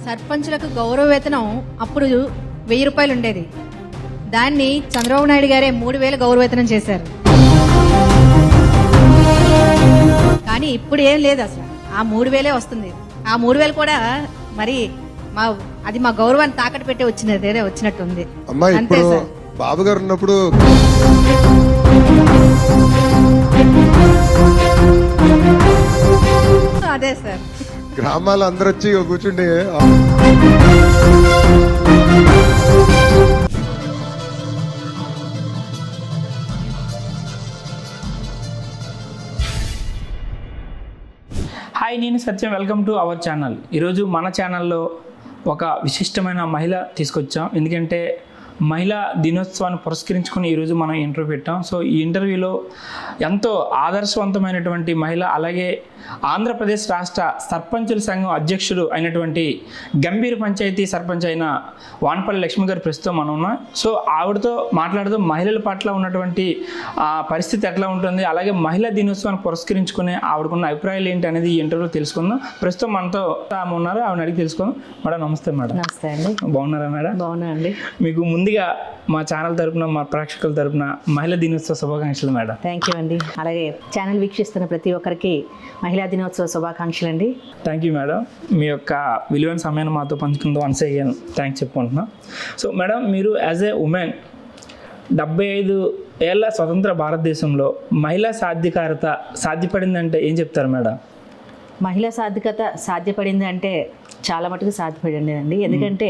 సర్పంచులకు గౌరవ వేతనం అప్పుడు 1000 రూపాయలు ఉండేది. దాన్ని చంద్రబాబు నాయుడు గారే 3000 గౌరవ వేతనం చేశారు. కానీ ఇప్పుడు ఏం లేదు, అసలు ఆ 3000 వస్తుంది. ఆ 3000 కూడా మరి అది మా గౌరవాన్ని తాకట్టు పెట్టి వచ్చినట్టుంది. అంతే సార్. బాబు గారు ఉన్నప్పుడు అదే సార్, గ్రామాలు అందరు వచ్చి కూర్చుంటే హాయ్, నేను Satyam. Welcome to our channel. ఈరోజు మన ఛానల్లో ఒక విశిష్టమైన మహిళ తీసుకొచ్చాం. ఎందుకంటే మహిళా దినోత్సవాన్ని పురస్కరించుకొని ఈరోజు మనం ఇంటర్వ్యూ పెట్టాం. సో ఈ ఇంటర్వ్యూలో ఎంతో ఆదర్శవంతమైనటువంటి మహిళ, అలాగే ఆంధ్రప్రదేశ్ రాష్ట్ర సర్పంచుల సంఘం అధ్యక్షుడు అయినటువంటి గంభీర పంచాయతీ సర్పంచ్ అయిన వానపల్లి లక్ష్మి గారు ప్రస్తుతం మనం ఉన్నాం. సో ఆవిడతో మాట్లాడుతూ మహిళల పట్ల ఉన్నటువంటి పరిస్థితి ఎట్లా ఉంటుంది, అలాగే మహిళా దినోత్సవాన్ని పురస్కరించుకునే ఆవిడకున్న అభిప్రాయాలు ఏంటి అనేది ఈ ఇంటర్వ్యూలో తెలుసుకుందాం. ప్రస్తుతం మనతో ఆమె ఉన్నారు, ఆవిడని అడిగి తెలుసుకుందాం. మేడం నమస్తే. మేడం నమస్తే అండి. బాగున్నారా మేడం? బాగున్నా అండి. మీకు ముందుగా మా ఛానల్ తరపున, మా ప్రేక్షకుల తరపున మహిళా దినోత్సవ శుభాకాంక్షలు మేడం. థ్యాంక్ యూ అండి. అలాగే ఛానల్ వీక్షిస్తున్న ప్రతి ఒక్కరికి మహిళా దినోత్సవ శుభాకాంక్షలు అండి. Thank you madam. మీ యొక్క విలువైన సమయాన్ని మాతో పంచుకుందాం వన్స్ అగైన్ థ్యాంక్స్ చెప్పుకుంటున్నాం. సో మేడం, మీరు యాజ్ ఏ ఉమెన్ 75 ఏళ్ల స్వతంత్ర భారతదేశంలో మహిళా సాధికారత సాధ్యపడిందంటే ఏం చెప్తారు మేడం? మహిళా సాధ్యపడింది అంటే చాలా మటుకు సాధ్యపడిందండి. ఎందుకంటే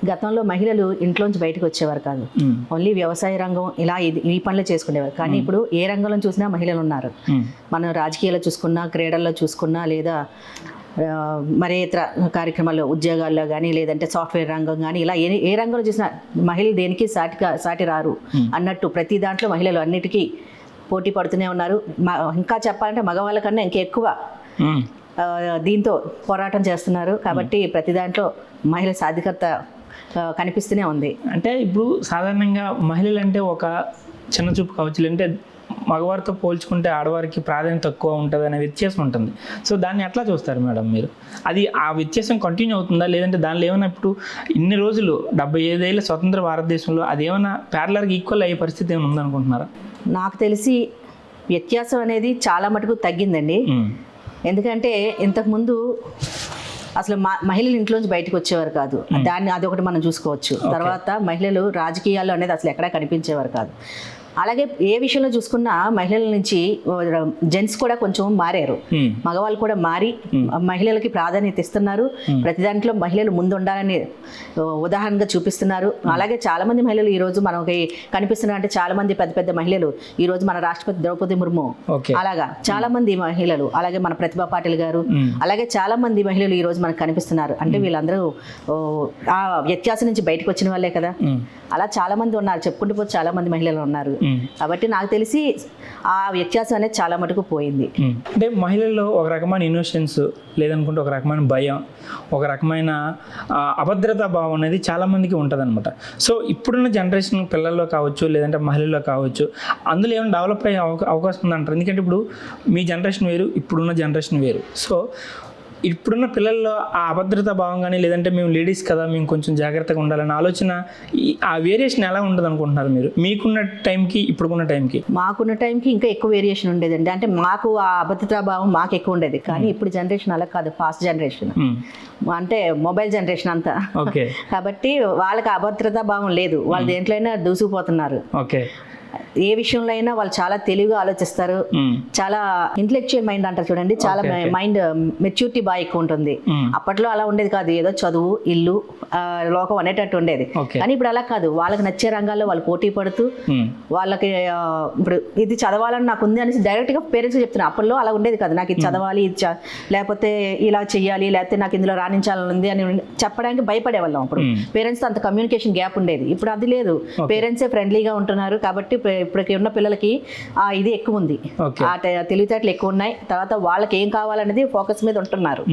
గతంలో మహిళలు ఇంట్లోంచి బయటకు వచ్చేవారు కాదు. ఓన్లీ వ్యవసాయ రంగం ఇలా ఈ పనులు చేసుకునేవారు. కానీ ఇప్పుడు ఏ రంగంలో చూసినా మహిళలు ఉన్నారు. మనం రాజకీయాల్లో చూసుకున్నా, క్రీడల్లో చూసుకున్నా, లేదా మరే ఇతర కార్యక్రమాల్లో, ఉద్యోగాల్లో కానీ, లేదంటే సాఫ్ట్వేర్ రంగం కానీ, ఇలా ఏ రంగంలో చూసినా మహిళలు దేనికి సాటి రారు అన్నట్టు ప్రతి దాంట్లో మహిళలు అన్నిటికీ పోటీ పడుతూనే ఉన్నారు. ఇంకా చెప్పాలంటే మగవాళ్ళ కన్నా ఇంకెక్కువ దీంతో పోరాటం చేస్తున్నారు. కాబట్టి ప్రతి దాంట్లో మహిళ సాధికారత కనిపిస్తూనే ఉంది. అంటే ఇప్పుడు సాధారణంగా మహిళలు అంటే ఒక చిన్న చూపు కావచ్చు, అంటే మగవారితో పోల్చుకుంటే ఆడవారికి ప్రాధాన్యత తక్కువ ఉంటుంది అనే వ్యత్యాసం ఉంటుంది. సో దాన్ని ఎట్లా చూస్తారు మేడం మీరు? అది ఆ వ్యత్యాసం కంటిన్యూ అవుతుందా, లేదంటే దానిలో ఏమైనా ఇప్పుడు ఇన్ని రోజులు 75 ఏళ్ళ స్వతంత్ర భారతదేశంలో అది ఏమైనా ప్యారలర్గా ఈక్వల్ అయ్యే పరిస్థితి ఏమైనా ఉందనుకుంటున్నారా? నాకు తెలిసి వ్యత్యాసం అనేది చాలా మటుకు తగ్గిందండి. ఎందుకంటే ఇంతకుముందు అసలు మహిళలు ఇంట్లోంచి బయటకు వచ్చేవారు కాదు. అదొకటి మనం చూసుకోవచ్చు. తర్వాత మహిళలు రాజకీయాల్లో అనేది అసలు ఎక్కడా కనిపించేవారు కాదు. అలాగే ఏ విషయంలో చూసుకున్నా మహిళల నుంచి జెంట్స్ కూడా కొంచెం మారారు. మగవాళ్ళు కూడా మారి మహిళలకి ప్రాధాన్యత ఇస్తున్నారు. ప్రతి దాంట్లో మహిళలు ముందు ఉండాలని ఉదాహరణగా చూపిస్తున్నారు. అలాగే చాలా మంది మహిళలు ఈ రోజు మనకి కనిపిస్తున్నారు. అంటే చాలా మంది పెద్ద పెద్ద మహిళలు ఈ రోజు మన రాష్ట్రపతి ద్రౌపది ముర్ము, అలాగా చాలా మంది మహిళలు, అలాగే మన ప్రతిభా పాటిల్ గారు, అలాగే చాలా మంది మహిళలు ఈ రోజు మనకు కనిపిస్తున్నారు. అంటే వీళ్ళందరూ ఆ వ్యత్యాసం నుంచి బయటకు వచ్చిన వాళ్ళే కదా. అలా చాలా మంది ఉన్నారు, చెప్పుకుంటూ పోతే చాలా మంది మహిళలు ఉన్నారు. కాబట్టి నాకు తెలిసి ఆ వ్యత్యాసం అనేది చాలా మటుకు పోయింది. అంటే మహిళల్లో ఒక రకమైన ఇన్నోసెన్స్, లేదనుకుంటే ఒక రకమైన భయం, ఒక రకమైన అభద్రతా భావం అనేది చాలా మందికి ఉంటుంది అనమాట. సో ఇప్పుడున్న జనరేషన్ పిల్లల్లో కావచ్చు, లేదంటే మహిళల్లో కావచ్చు, అందులో ఏమైనా డెవలప్ అయ్యే అవకాశం ఉందంటారు? ఎందుకంటే ఇప్పుడు మీ జనరేషన్ వేరు, ఇప్పుడున్న జనరేషన్ వేరు. సో ఇప్పుడున్న పిల్లల్లో ఆ అభద్రతా భావం కానీ, లేదంటే మేము లేడీస్ కదా, మేము కొంచెం జాగ్రత్తగా ఉండాలన్న ఆలోచన, ఆ వేరియేషన్ ఎలా ఉండదు అనుకుంటున్నారు మీరు? మీకున్న టైంకి ఇప్పుడున్న టైంకి? మాకున్న టైంకి ఇంకా ఎక్కువ వేరియేషన్ ఉండేదండి. అంటే మాకు ఆ అభద్రతా భావం మాకు ఎక్కువ ఉండేది. కానీ ఇప్పుడు జనరేషన్ అలా కాదు, ఫాస్ట్ జనరేషన్, అంటే మొబైల్ జనరేషన్ అంతా. కాబట్టి వాళ్ళకి అభద్రతా భావం లేదు. వాళ్ళు దేంట్లో అయినా దూసుకుపోతున్నారు. ఏ విషయంలో అయినా వాళ్ళు చాలా తెలివిగా ఆలోచిస్తారు. చాలా ఇంటెలెక్చువల్ మైండ్ అంటారు చూడండి, చాలా మైండ్ మెచ్యూరిటీ బాగా ఎక్కువ ఉంటుంది. అప్పట్లో అలా ఉండేది కాదు, ఏదో చదువు, ఇల్లు, లోకం అనేటట్టు ఉండేది. కానీ ఇప్పుడు అలా కాదు. వాళ్ళకి నచ్చే రంగాల్లో వాళ్ళు పోటీ పడుతూ వాళ్ళకి ఇప్పుడు ఇది చదవాలని నాకు ఉంది అనేసి డైరెక్ట్ గా పేరెంట్స్ చెప్తున్నారు. అప్పట్లో అలా ఉండేది కాదు. నాకు ఇది చదవాలి, ఇది లేకపోతే ఇలా చెయ్యాలి, లేకపోతే నాకు ఇందులో రాణించాలని ఉంది అని చెప్పడానికి భయపడేవాళ్ళం. అప్పుడు పేరెంట్స్ తో అంత కమ్యూనికేషన్ గ్యాప్ ఉండేది. ఇప్పుడు అది లేదు. పేరెంట్సే ఫ్రెండ్లీగా ఉంటున్నారు. కాబట్టి ఇప్పటికి ఉన్న పిల్లలకి ఇది ఎక్కువ ఉంది, Okay. తెలివితేటలు ఎక్కువ ఉన్నాయి. తర్వాత వాళ్ళకి ఏం కావాలనేది ఫోకస్ మీద ఉంటున్నారు.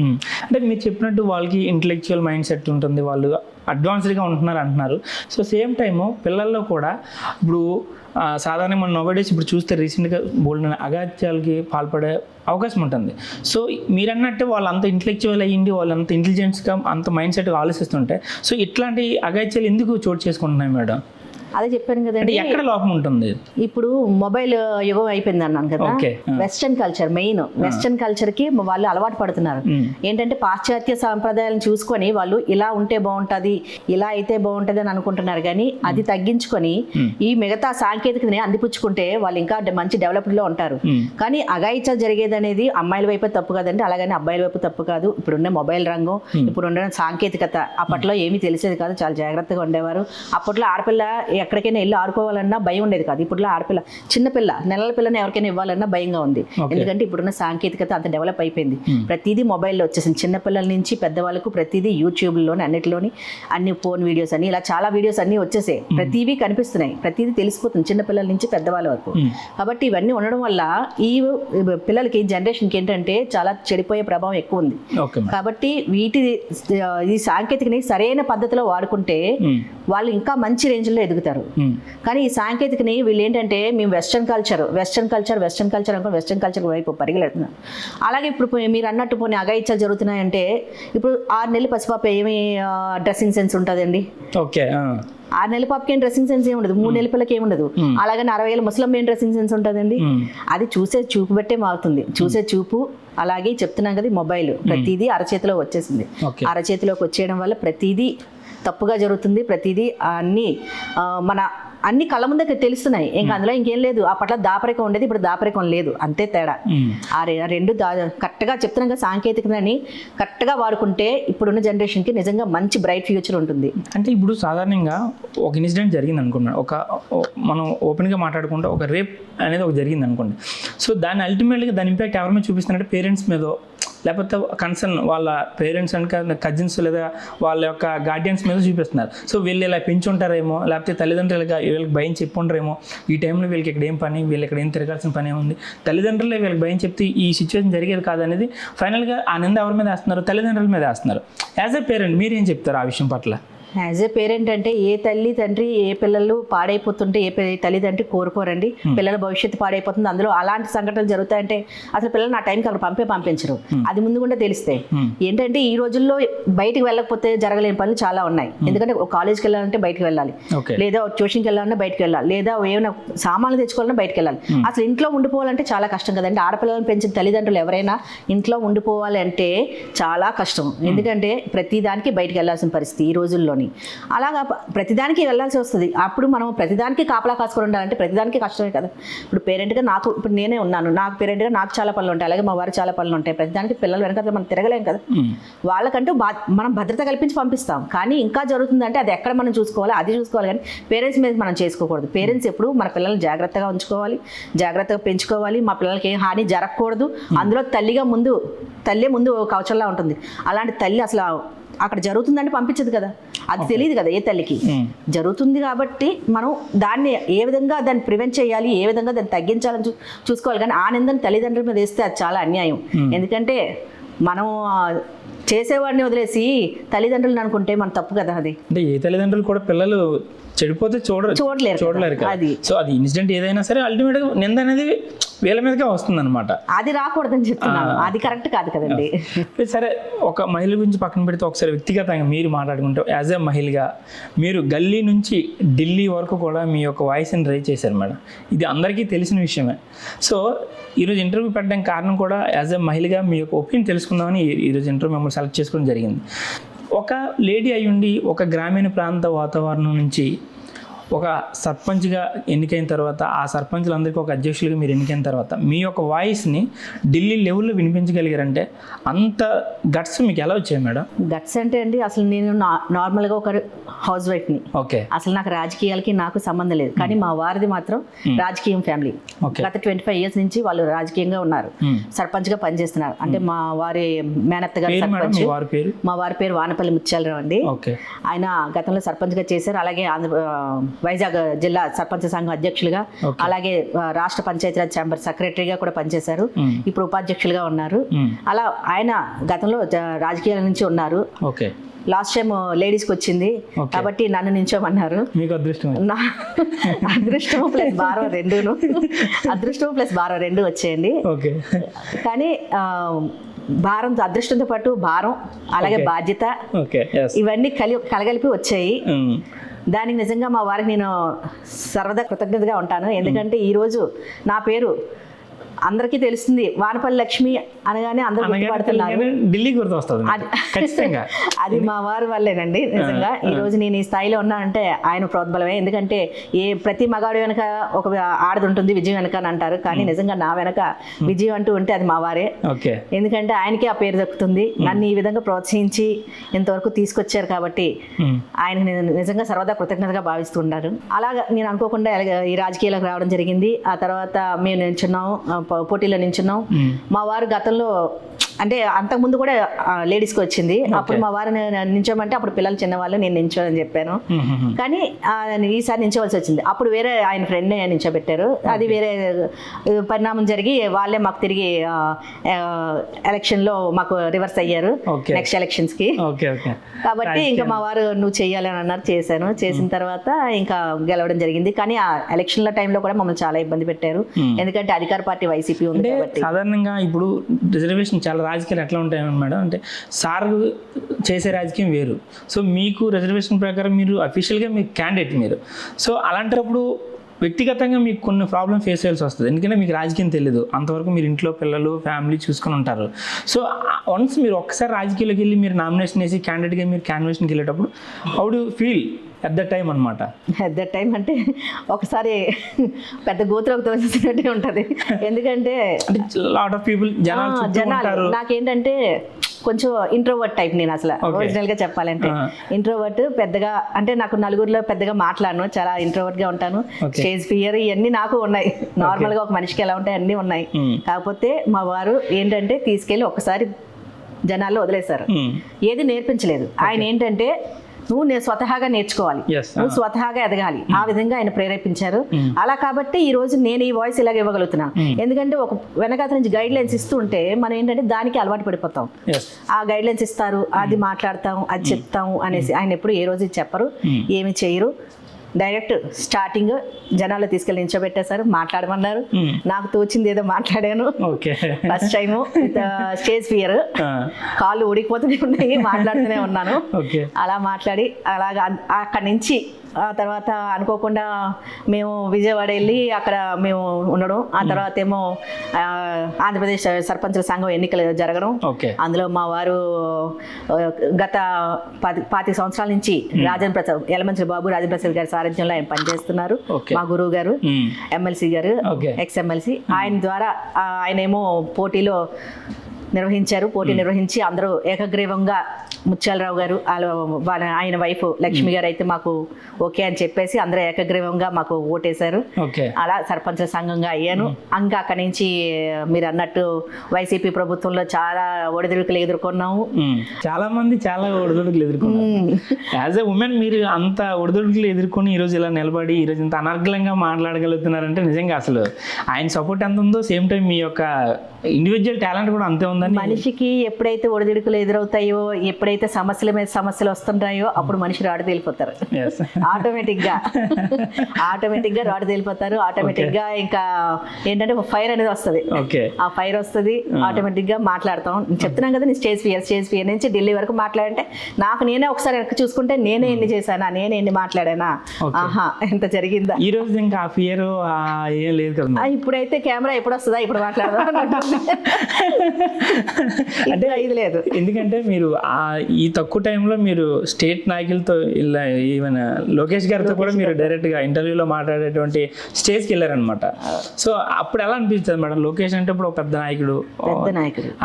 అంటే మీరు చెప్పినట్టు వాళ్ళకి ఇంటలెక్చువల్ మైండ్ సెట్ ఉంటుంది, వాళ్ళు అడ్వాన్స్డ్గా ఉంటున్నారు అంటున్నారు. సో సేమ్ టైము పిల్లల్లో కూడా ఇప్పుడు సాధారణంగా మనం నోబడేస్ ఇప్పుడు చూస్తే రీసెంట్గా బోల్డ్ అగాత్యాలకి పాల్పడే అవకాశం ఉంటుంది. సో మీరు అన్నట్టు వాళ్ళు అంత ఇంటలెక్చువల్ అయ్యింది, వాళ్ళు అంత ఇంటెలిజెన్స్గా అంత మైండ్ సెట్గా ఆలోచిస్తుంటే సో ఇట్లాంటి అగాత్యాలు ఎందుకు చోటు చేసుకుంటున్నాయి మేడం? అదే చెప్పాను అంటే కదండి, ఎక్కడ లోపం ఉంటుంది? ఇప్పుడు మొబైల్ యుగం అయిపోయింది అన్నాను కదా. Okay. Western culture main, western culture కి వాళ్ళు అలవాటు పడుతున్నారు. ఏంటంటే పాశ్చాత్య సాంప్రదాయాలను చూసుకొని వాళ్ళు ఇలా ఉంటే బాగుంటది, ఇలా అయితే బాగుంటది అని అనుకుంటున్నారు. కానీ అది తగ్గించుకొని ఈ మిగతా సాంకేతికతని అందిపుచ్చుకుంటే వాళ్ళు ఇంకా మంచి డెవలప్డ్ లో ఉంటారు. కానీ అఘాయిత్యాలు జరిగేది అనేది అమ్మాయిల వైపు తప్పు కాదండి, అలాగని అబ్బాయిల వైపు తప్పు కాదు. ఇప్పుడున్న మొబైల్ రంగం, ఇప్పుడున్న సాంకేతికత, అప్పట్లో ఏమీ తెలిసేది కాదు, చాలా జాగ్రత్తగా ఉండేవారు. అప్పట్లో ఆడపిల్ల ఎక్కడికైనా వెళ్ళి ఆడుకోవాలన్నా భయం ఉండేది కాదు. ఇప్పుడు ఆడపిల్ల, చిన్నపిల్ల, నెలల పిల్లని ఎవరికైనా ఇవ్వాలన్నా భయంగా ఉంది. ఎందుకంటే ఇప్పుడున్న సాంకేతికత అంత డెవలప్ అయిపోయింది. ప్రతిదీ మొబైల్లో వచ్చేసింది. చిన్నపిల్లల నుంచి పెద్దవాళ్ళకు ప్రతిదీ యూట్యూబ్లోని అన్నిటిలోని అన్ని ఫోన్ వీడియోస్ అని ఇలా చాలా వీడియోస్ అన్ని వచ్చేసాయి. ప్రతిదీ కనిపిస్తున్నాయి, ప్రతిదీ తెలిసిపోతుంది చిన్నపిల్లల నుంచి పెద్దవాళ్ళ వరకు. కాబట్టి ఇవన్నీ ఉండడం వల్ల ఈ పిల్లలకి జనరేషన్కి ఏంటంటే చాలా చెడిపోయే ప్రభావం ఎక్కువ ఉంది. కాబట్టి ఈ సాంకేతికని సరైన పద్ధతిలో వాడుకుంటే వాళ్ళు ఇంకా మంచి రేంజ్లో ఎదుగుతారు. కానీ ఈ సాంకేతికని వీళ్ళు ఏంటంటే మేము వెస్టర్న్ కల్చర్ అనుకో వెస్టర్న్ కల్చర్ వైపు పరిగెడుతున్నారు. అలాగే ఇప్పుడు మీరు అన్నట్టు పోనీ అఘాయిత్యాలు జరుగుతున్నాయంటే ఇప్పుడు 6 నెలలు పసిపాప ఏమి డ్రెస్సింగ్ సెన్స్ ఉంటుందండి? ఓకే, 6 నెలల పాపకి ఏం డ్రెస్సింగ్ సెన్స్ ఏమి ఉండదు, 3 నెలల పిల్లకి ఏమి ఉండదు. అలాగని 60 ఏళ్ళ ముసలమ్మ ఏం డ్రెస్సింగ్ సెన్స్ ఉంటుందండి? అది చూసే చూపు బట్టే మారుతుంది. చూసే చూపు, అలాగే చెప్తున్నాం కదా మొబైల్ ప్రతిదీ అరచేతిలో వచ్చేసింది. అరచేతిలోకి వచ్చేయడం వల్ల ప్రతిదీ తప్పుగా జరుగుతుంది. ప్రతిదీ అన్ని కళ్ళ ముందే తెలుస్తున్నాయి. ఇంకా అందులో ఇంకేం లేదు. అప్పట్లో దాపరికం ఉండేది, ఇప్పుడు దాపరికం లేదు, అంతే తేడా. రెండు కరెక్ట్గా చెప్తున్నాం కదా, సాంకేతికతని కరెక్ట్గా వాడుకుంటే ఇప్పుడున్న జనరేషన్కి నిజంగా మంచి బ్రైట్ ఫ్యూచర్ ఉంటుంది. అంటే ఇప్పుడు సాధారణంగా ఒక ఇన్సిడెంట్ జరిగింది అనుకున్నాను, మనం ఓపెన్గా మాట్లాడుకుంటే ఒక రేప్ అనేది జరిగింది అనుకోండి. సో దాన్ని అల్టిమేట్గా దాని ఇంపాక్ట్ ఎవరి మీద చూపిస్తుందంటే పేరెంట్స్ మీదో, లేకపోతే కన్సర్న్ వాళ్ళ పేరెంట్స్ అండ్ కజిన్స్ లేదా వాళ్ళ యొక్క గార్డియన్స్ మీద చూపిస్తున్నారు. సో వీళ్ళు ఇలా పెంచుంటారేమో, లేకపోతే తల్లిదండ్రులుగా వీళ్ళకి భయం చెప్పుంటారేమో, ఈ టైంలో వీళ్ళకి ఇక్కడ ఏం పని, వీళ్ళు ఇక్కడ ఏం తిరగాల్సిన పని ఉంది, తల్లిదండ్రులే వీళ్ళకి భయం చెప్తే ఈ సిచ్యువేషన్ జరిగేది కాదనేది ఫైనల్గా ఆ నింద ఎవరి మీద వేస్తున్నారు? తల్లిదండ్రుల మీద వేస్తున్నారు. యాజ్ ఎ పేరెంట్ మీరేం చెప్తారు ఆ విషయం పట్ల? యాజ్ ఏ పేరెంట్ అంటే ఏ తల్లి తండ్రి ఏ పిల్లలు పాడైపోతుంటే ఏ తల్లిదండ్రి కోరుకోరండి. పిల్లల భవిష్యత్తు పాడైపోతుంది. అందులో అలాంటి సంఘటనలు జరుగుతాయంటే అసలు పిల్లలు ఆ టైంకి అక్కడ పంపించరు. అది ముందు కూడా తెలిస్తే ఏంటంటే ఈ రోజుల్లో బయటకు వెళ్ళకపోతే జరగలేని పనులు చాలా ఉన్నాయి. ఎందుకంటే ఒక కాలేజ్కి వెళ్ళాలంటే బయటకు వెళ్ళాలి, లేదా ట్యూషన్కి వెళ్ళాలన్నా బయటకు వెళ్ళాలి, లేదా ఏమైనా సామాన్లు తెచ్చుకోవాలన్నా బయటకు వెళ్ళాలి. అసలు ఇంట్లో ఉండిపోవాలంటే చాలా కష్టం కదండి. ఆడపిల్లలను పెంచిన తల్లిదండ్రులు ఎవరైనా ఇంట్లో ఉండిపోవాలి అంటే చాలా కష్టం. ఎందుకంటే ప్రతిదానికి బయటకు వెళ్ళాల్సిన పరిస్థితి ఈ రోజుల్లో. అలాగా ప్రతిదానికి వెళ్ళాల్సి వస్తుంది. అప్పుడు మనం ప్రతిదానికి కాపలా కాసుకొని ఉండాలంటే ప్రతిదానికి కష్టమే కదా. ఇప్పుడు పేరెంట్గా ఇప్పుడు నేనే ఉన్నాను, నాకు పేరెంట్గా నాకు చాలా పనులు ఉంటాయి, అలాగే మా వారు చాలా పనులు ఉంటాయి. ప్రతిదానికి పిల్లలు వెనక మనం తిరగలేం కదా. వాళ్ళకంటూ మనం భద్రత కల్పించి పంపిస్తాం. కానీ ఇంకా జరుగుతుందంటే అది ఎక్కడ మనం చూసుకోవాలి, అది చూసుకోవాలి. కానీ పేరెంట్స్ మీద మనం చేసుకోకూడదు. పేరెంట్స్ ఎప్పుడు మన పిల్లల్ని జాగ్రత్తగా ఉంచుకోవాలి, జాగ్రత్తగా పెంచుకోవాలి. మా పిల్లలకి ఏం హాని జరగకూడదు. అందులో తల్లి ముందు కవచంలా ఉంటుంది. అలాంటి తల్లి అసలు అక్కడ జరుగుతుందంటే పంపించదు కదా, అది తెలియదు కదా ఏ తల్లికి. జరుగుతుంది కాబట్టి మనం దాన్ని ఏ విధంగా దాన్ని ప్రివెంట్ చేయాలి, ఏ విధంగా దాన్ని తగ్గించాలని చూసుకోవాలి. కానీ ఆ నిందని తల్లిదండ్రుల మీద వేస్తే అది చాలా అన్యాయం. ఎందుకంటే మనం చేసేవాడిని వదిలేసి తల్లిదండ్రులను అనుకుంటే మన తప్పు కదా. అది అంటే ఏ తల్లిదండ్రులు కూడా పిల్లలు చెడిపోతే చూడలేరు కదా. సో అది ఇన్సిడెంట్ ఏదైనా సరే అల్టిమేట్గా నింద అనేది వీళ్ళ మీదకే వస్తుంది అనమాట. అది రాకూడదని చెప్తున్నాను, అది కరెక్ట్ కాదు కదండి. సరే, ఒక మహిళ గురించి పక్కన పెడితే ఒకసారి వ్యక్తిగతంగా మీరు మాట్లాడుకుంటే యాజ్ ఎ మహిళగా మీరు గల్లీ నుంచి ఢిల్లీ వరకు కూడా మీ యొక్క వాయిస్ని రైజ్ చేశారు మేడం. ఇది అందరికీ తెలిసిన విషయమే. సో ఈరోజు ఇంటర్వ్యూ పెట్టడానికి కారణం కూడా యాజ్ ఎ మహిళగా మీ యొక్క ఒపీనియన్ తెలుసుకుందామని ఈరోజు ఇంటర్వ్యూ మిమ్మల్ని సెలెక్ట్ చేసుకోవడం జరిగింది. ఒక లేడీ అయ్యుండి ఒక గ్రామీణ ప్రాంత వాతావరణం నుంచి ఒక సర్పంచ్గా ఎన్నికైన తర్వాత, ఆ సర్పంచ్లందరికీ ఒక అధ్యక్షులుగా మీరు ఎన్నికైన తర్వాత మీ యొక్క వాయిస్ని ఢిల్లీ లెవెల్లో వినిపించగలిగారంటే అంత గట్స్ మీకు ఎలా వచ్చాయి మేడం? గట్స్ అంటే అండి, అసలు నేను నార్మల్గా ఒక హౌస్ వైఫ్ని. ఓకే. అసలు నాకు రాజకీయాలకి నాకు సంబంధం లేదు. కానీ మా వారిది మాత్రం రాజకీయం ఫ్యామిలీ. గత 25 years నుంచి వాళ్ళు రాజకీయంగా ఉన్నారు, సర్పంచ్గా పనిచేస్తున్నారు. అంటే మా వారి మేనత్త గారు సర్పంచ్. మా వారి పేరు వానపల్లి ముత్యాలరావు అండి. ఆయన గతంలో సర్పంచ్గా చేశారు. అలాగే వైజాగ్ జిల్లా సర్పంచ్ సంఘం అధ్యక్షులుగా, అలాగే రాష్ట్ర పంచాయతీరాజ్ ఛాంబర్ సెక్రటరీగా కూడా పనిచేశారు. ఇప్పుడు ఉపాధ్యక్షులుగా ఉన్నారు. అలా ఆయన గతంలో రాజకీయాల నుంచి ఉన్నారు. ఓకే. లాస్ట్ టైం లేడీస్కి వచ్చింది కాబట్టి నన్ను నించోమన్నారు. మీకు అదృష్టం. అదృష్టం ప్లస్ భారం రెండును, అదృష్టం ప్లస్ భారం రెండు వచ్చేయండి. ఓకే. కానీ భారం, అదృష్టంతో పాటు భారం, అలాగే బాధ్యత, ఇవన్నీ కలగలిపి వచ్చాయి. దానికి నిజంగా మా వారికి నేను సర్వదా కృతజ్ఞతగా ఉంటాను. ఎందుకంటే ఈరోజు నా పేరు అందరికీ తెలుస్తుంది. వానపల్లి లక్ష్మి అనగానే అందరూ గుర్తుపడుతున్నారు. ఢిల్లీ గుర్తు వస్తుంది ఖచ్చితంగా. అది మా వారి వల్లేనండి. నిజంగా ఈ రోజు నేను ఈ స్థాయిలో ఉన్నానంటే ఆయన ప్రోద్బలమే. ఎందుకంటే ప్రతి మగాడు వెనక ఒక ఆడది ఉంటుంది విజయం వెనక అని అంటారు, కానీ నిజంగా నా వెనక విజయం అంటూ ఉంటే అది మా వారే. ఎందుకంటే ఆయనకి ఆ పేరు దక్కుతుంది. నన్ను ఈ విధంగా ప్రోత్సహించి ఇంతవరకు తీసుకొచ్చారు కాబట్టి ఆయనకి నేను నిజంగా సర్వదా కృతజ్ఞతగా భావిస్తున్నాను. అలాగా నేను అనుకోకుండా ఈ రాజకీయాలకు రావడం జరిగింది. ఆ తర్వాత మేము నిల్చున్నాం, పోటీలో నిల్చున్నాం. మా వారు గతంలో అంటే అంతకుముందు కూడా లేడీస్కి వచ్చింది. అప్పుడు మా వారు నించోమంటే అప్పుడు పిల్లలు చిన్నవాళ్ళు, నేను నించోని చెప్పాను. కానీ ఈసారి నించోవలసి వచ్చింది. అప్పుడు వేరే ఆయన ఫ్రెండ్నే నించోబెట్టారు. అది వేరే పరిణామం జరిగి వాళ్ళే మాకు తిరిగి ఎలక్షన్లో మాకు రివర్స్ అయ్యారు నెక్స్ట్ ఎలక్షన్స్కి. కాబట్టి ఇంకా మా వారు నువ్వు చెయ్యాలి అని అన్నారు. చేశాను. చేసిన తర్వాత ఇంకా గెలవడం జరిగింది. కానీ ఆ ఎలక్షన్ల టైంలో కూడా మమ్మల్ని చాలా ఇబ్బంది పెట్టారు. ఎందుకంటే అధికార పార్టీ వైసీపీ ఉంది కాబట్టి. సాధారణంగా ఇప్పుడు రిజర్వేషన్ చాలా రాజకీయాలు ఎట్లా ఉంటాయి మేడం అంటే సార్ చేసే రాజకీయం వేరు. సో మీకు రిజర్వేషన్ ప్రకారం మీరు అఫీషియల్గా మీకు క్యాండిడేట్ మీరు. సో అలాంటప్పుడు వ్యక్తిగతంగా మీకు కొన్ని ప్రాబ్లం ఫేస్ చేయాల్సి వస్తుంది. ఎందుకంటే మీకు రాజకీయం తెలియదు. అంతవరకు మీరు ఇంట్లో పిల్లలు ఫ్యామిలీ చూసుకొని ఉంటారు. సో వన్స్ మీరు ఒక్కసారి రాజకీయాలకు వెళ్ళి మీరు నామినేషన్ వేసి క్యాండిడేట్గా మీరు క్యాన్వేషన్కి వెళ్ళేటప్పుడు how do feel at that time అనమాట? ఎట్ దట్ టైం అంటే ఒకసారి పెద్ద గోత్రకు తోసినట్టే ఉంటుంది. ఎందుకంటే లాట్ ఆఫ్ పీపుల్ జనాలు నాకేంటంటే కొంచెం ఇంట్రోవర్ట్ టైప్. నేను అసలు ఒరిజినల్గా చెప్పాలంటే ఇంట్రోవర్ట్. పెద్దగా అంటే నాకు నలుగురిలో పెద్దగా మాట్లాడను, చాలా ఇంట్రోవర్ట్గా ఉంటాను. స్టేజ్ ఫియర్ ఇవన్నీ నాకు ఉన్నాయి. నార్మల్గా ఒక మనిషికి ఎలా ఉంటాయి అన్నీ ఉన్నాయి. కాకపోతే మా వారు ఏంటంటే తీసుకెళ్ళి ఒకసారి జనాల్లో వదిలేశారు. ఏది నేర్పించలేదు. ఆయన ఏంటంటే నువ్వు స్వతహాగా నేర్చుకోవాలి, నువ్వు స్వతహాగా ఎదగాలి, ఆ విధంగా ఆయన ప్రేరేపించారు. అలా కాబట్టి ఈ రోజు నేను ఈ వాయిస్ ఇలాగ ఇవ్వగలుగుతున్నాను. ఎందుకంటే ఒక వెనకాల నుంచి గైడ్ లైన్స్ ఇస్తూ ఉంటే మనం ఏంటంటే దానికి అలవాటు పడిపోతాం. ఆ గైడ్ లైన్స్ ఇస్తారు, అది మాట్లాడతాం, అది చెప్తాము అనేసి. ఆయన ఎప్పుడు ఏ రోజు చెప్పరు, ఏమి చేయరు. డైరెక్ట్ స్టార్టింగ్ జనాల్లో తీసుకెళ్ళి నించోబెట్టేశారు, మాట్లాడమన్నారు. నాకు తోచింది ఏదో మాట్లాడాను. ఫస్ట్ టైము స్టేజ్ ఫియర్, కాళ్ళు ఊడిపోతూనే ఉన్నాయి, మాట్లాడుతూనే ఉన్నాను. అలా మాట్లాడి అలాగా అక్కడి నుంచి ఆ తర్వాత అనుకోకుండా మేము విజయవాడ వెళ్ళి అక్కడ మేము ఉండడం. ఆ తర్వాత ఏమో ఆంధ్రప్రదేశ్ సర్పంచుల సంఘం ఎన్నికలు జరగడం. అందులో మా వారు గత 25 సంవత్సరాల నుంచి రాజేంద్ర ప్రసాద్, యలమంచిలి బాబు రాజేంద్ర ప్రసాద్ గారి సారథ్యంలో ఆయన పనిచేస్తున్నారు. మా గురువు గారు ఎమ్మెల్సీ గారు, ఎక్స్ ఎమ్మెల్సీ. ఆయన ద్వారా ఆయన ఏమో పోటీలో నిర్వహించారు. పోటీ నిర్వహించి అందరూ ఏకగ్రీవంగా ముత్యాలరావు గారు ఆయన వైఫ్ లక్ష్మి గారు అయితే మాకు ఓకే అని చెప్పేసి అందరూ ఏకగ్రీవంగా మాకు ఓటేశారు. అలా సర్పంచుల సంఘంగా అయ్యాను. ఇంకా అక్కడి నుంచి మీరు అన్నట్టు వైసీపీ ప్రభుత్వంలో చాలా ఒడిదుడుకులు ఎదుర్కొన్నాము. చాలా మంది చాలా ఒడిదుడుకులు ఎదుర్కొన్నారు. యాజ్ ఎ ఉమెన్ మీరు అంత ఒడిదుడుకులు ఎదుర్కొని ఈరోజు ఇలా నిలబడి ఈరోజు ఇంత అనర్గళంగా మాట్లాడగలుగుతున్నారంటే నిజంగా అసలు ఆయన సపోర్ట్ ఎంత ఉందో సేమ్ టైం మీ యొక్క ఇండివిజువల్ టాలెంట్ కూడా అంతే ఉందని. మనిషికి ఎప్పుడైతే ఒడిదుడుకులు ఎదురవుతాయో, ఎప్పుడైతే సమస్యల మీద సమస్యలు వస్తుంటాయో అప్పుడు మనిషి రాడు తేలిపోతారు. ఆటోమేటిక్గా రాడు తేలిపోతారు. ఆటోమేటిక్గా ఇంకా ఏంటంటే ఒక ఫైర్ అనేది వస్తుంది. ఆ ఫైర్ వస్తుంది, ఆటోమేటిక్గా మాట్లాడతాం. చెప్తున్నాం కదా, నేను స్టేజ్ ఫియర్ నుంచి ఢిల్లీ వరకు మాట్లాడంటే నాకు నేనే ఒకసారి వెనక్కి చూసుకుంటే నేనే ఎన్ని చేశానా, నేనే ఎన్ని మాట్లాడానా, ఆహా ఎంత జరిగిందా. ఈ రోజు ఇంకా ఫియర్ ఏం లేదు కదా. ఇప్పుడైతే కెమెరా ఎప్పుడు వస్తుందా, ఇప్పుడు మాట్లాడదాం అంటే ఇది లేదు. ఎందుకంటే మీరు ఈ తక్కువ టైంలో మీరు స్టేట్ నాయకులతో ఇలా ఈవెన్ లోకేష్ గారితో కూడా మీరు డైరెక్ట్గా ఇంటర్వ్యూలో మాట్లాడేటువంటి స్టేజ్కి వెళ్ళారనమాట. సో అప్పుడు ఎలా అనిపిస్తుంది మేడం? లోకేష్ అంటే ఇప్పుడు ఒక పెద్ద నాయకుడు,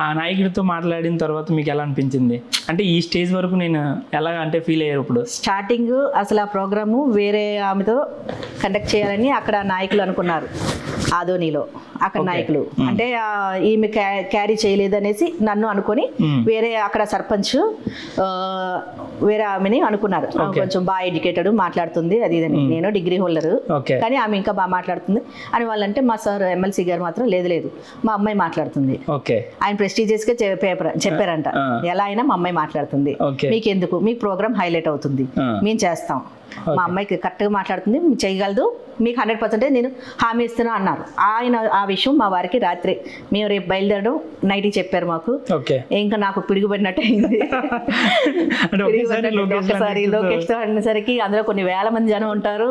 ఆ నాయకుడితో మాట్లాడిన తర్వాత మీకు ఎలా అనిపించింది? అంటే ఈ స్టేజ్ వరకు నేను ఎలా అంటే ఫీల్ అయ్యారు? ఇప్పుడు స్టార్టింగ్ అసలు ఆ ప్రోగ్రాము వేరే ఆమెతో కండక్ట్ చేయాలని అక్కడ నాయకులు అనుకున్నారు. ఆదోనిలో అక్కడ నాయకులు అంటే ఈమె క్యారీ చేయలేదు అనేసి నన్ను అనుకొని వేరే అక్కడ సర్పంచ్ వేరే ఆమెని అనుకున్నారు. ఆమె కొంచెం బాగా ఎడ్యుకేటెడ్, మాట్లాడుతుంది అది ఇదని. నేను డిగ్రీ హోల్డర్, ఓకే కానీ ఆమె ఇంకా బాగా మాట్లాడుతుంది అని వాళ్ళంటే మా సార్ ఎమ్మెల్సీ గారు మాత్రం లేదు మా అమ్మాయి మాట్లాడుతుంది. ఓకే ఆయన ప్రెస్టీజియస్ గా చెప్పారంట, ఎలా అయినా మా అమ్మాయి మాట్లాడుతుంది, ఓకే మీకెందుకు, మీ ప్రోగ్రామ్ హైలైట్ అవుతుంది, మేము చేస్తాం, మా అమ్మాయికి కరెక్ట్గా మాట్లాడుతుంది, మీరు చేయగలదు, మీకు 100% నేను హామీ ఇస్తున్నా అన్నారు. ఆయన ఆ విషయం మా వారికి రాత్రి మేము రేపు బయలుదేరడం నైట్కి చెప్పారు మాకు. ఓకే ఇంకా నాకు పిడుగుపడినట్టు అయింది. ఒకసారి లోకేష్ తో అనేసరికి అందులో కొన్ని వేల మంది జనం ఉంటారు,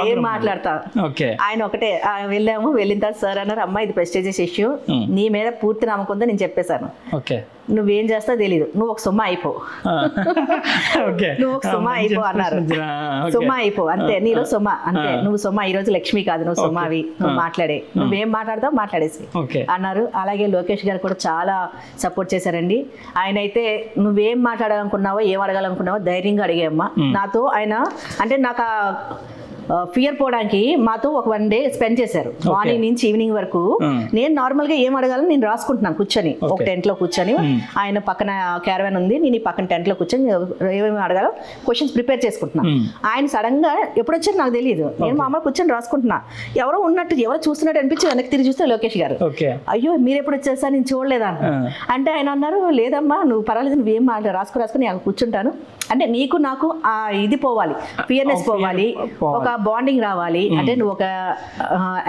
ఏం మాట్లాడతా. ఓకే ఆయన ఒకటే వెళ్ళాము, వెళ్ళిన తర్వాత సార్ అన్నారు, అమ్మ ఇది ప్రెస్టీజియస్ ఇష్యూ, నీ మీద పూర్తి నమ్మకం ఉందో నేను చెప్పేశాను, ఓకే నువ్వేం చేస్తావు తెలీదు, నువ్వు ఒక సుమ్మ అయిపో, నువ్వు ఒక సుమ్మ అయిపో అన్నారు. సుమ్మ అయిపో అంతే, నీలో సుమ్మ అంతే, నువ్వు సుమ్మ ఈ రోజు లక్ష్మి కాదు, నువ్వు సుమ్మావి, నువ్వు మాట్లాడే, నువ్వేం మాట్లాడతావు మాట్లాడేసి అన్నారు. అలాగే లోకేష్ గారు కూడా చాలా సపోర్ట్ చేశారండి. ఆయన అయితే నువ్వేం మాట్లాడాలనుకున్నావో ఏం అడగాలనుకున్నావో ధైర్యంగా అడిగామ్మా. నాతో ఆయన అంటే నాకు ఫియర్ పోవడానికి మాతో ఒక 1 day స్పెండ్ చేశారు, మార్నింగ్ నుంచి ఈవినింగ్ వరకు. నేను నార్మల్ గా ఏం అడగాలని నేను రాసుకుంటున్నాను కూర్చొని, ఒక టెంట్ లో కూర్చొని, ఆయన పక్కన క్యారవాన్ ఉంది, నేను ఈ పక్కన టెంట్ లో కూర్చొని ఏమేమి అడగాలో క్వశ్చన్స్ ప్రిపేర్ చేసుకుంటున్నాను. ఆయన సడన్ గా ఎప్పుడు వచ్చారు నాకు తెలియదు, నేను మామూలు కూర్చొని రాసుకుంటున్నా, ఎవరో ఉన్నట్టు ఎవరో చూస్తున్నట్టు అనిపించి వెనక్కి తిరిగి చూస్తే లోకేష్ గారు, అయ్యో మీరు ఎప్పుడు వచ్చేసా నేను చూడలేదా అంటే ఆయన అన్నారు, లేదమ్మా నువ్వు పర్వాలేదు, నువ్వేం రాసుకుని నేను కూర్చుంటాను, అంటే నీకు నాకు ఆ ఇది పోవాలి, ఫియర్నెస్ పోవాలి, ఒక బాండింగ్ రావాలి, అంటే నువ్వు ఒక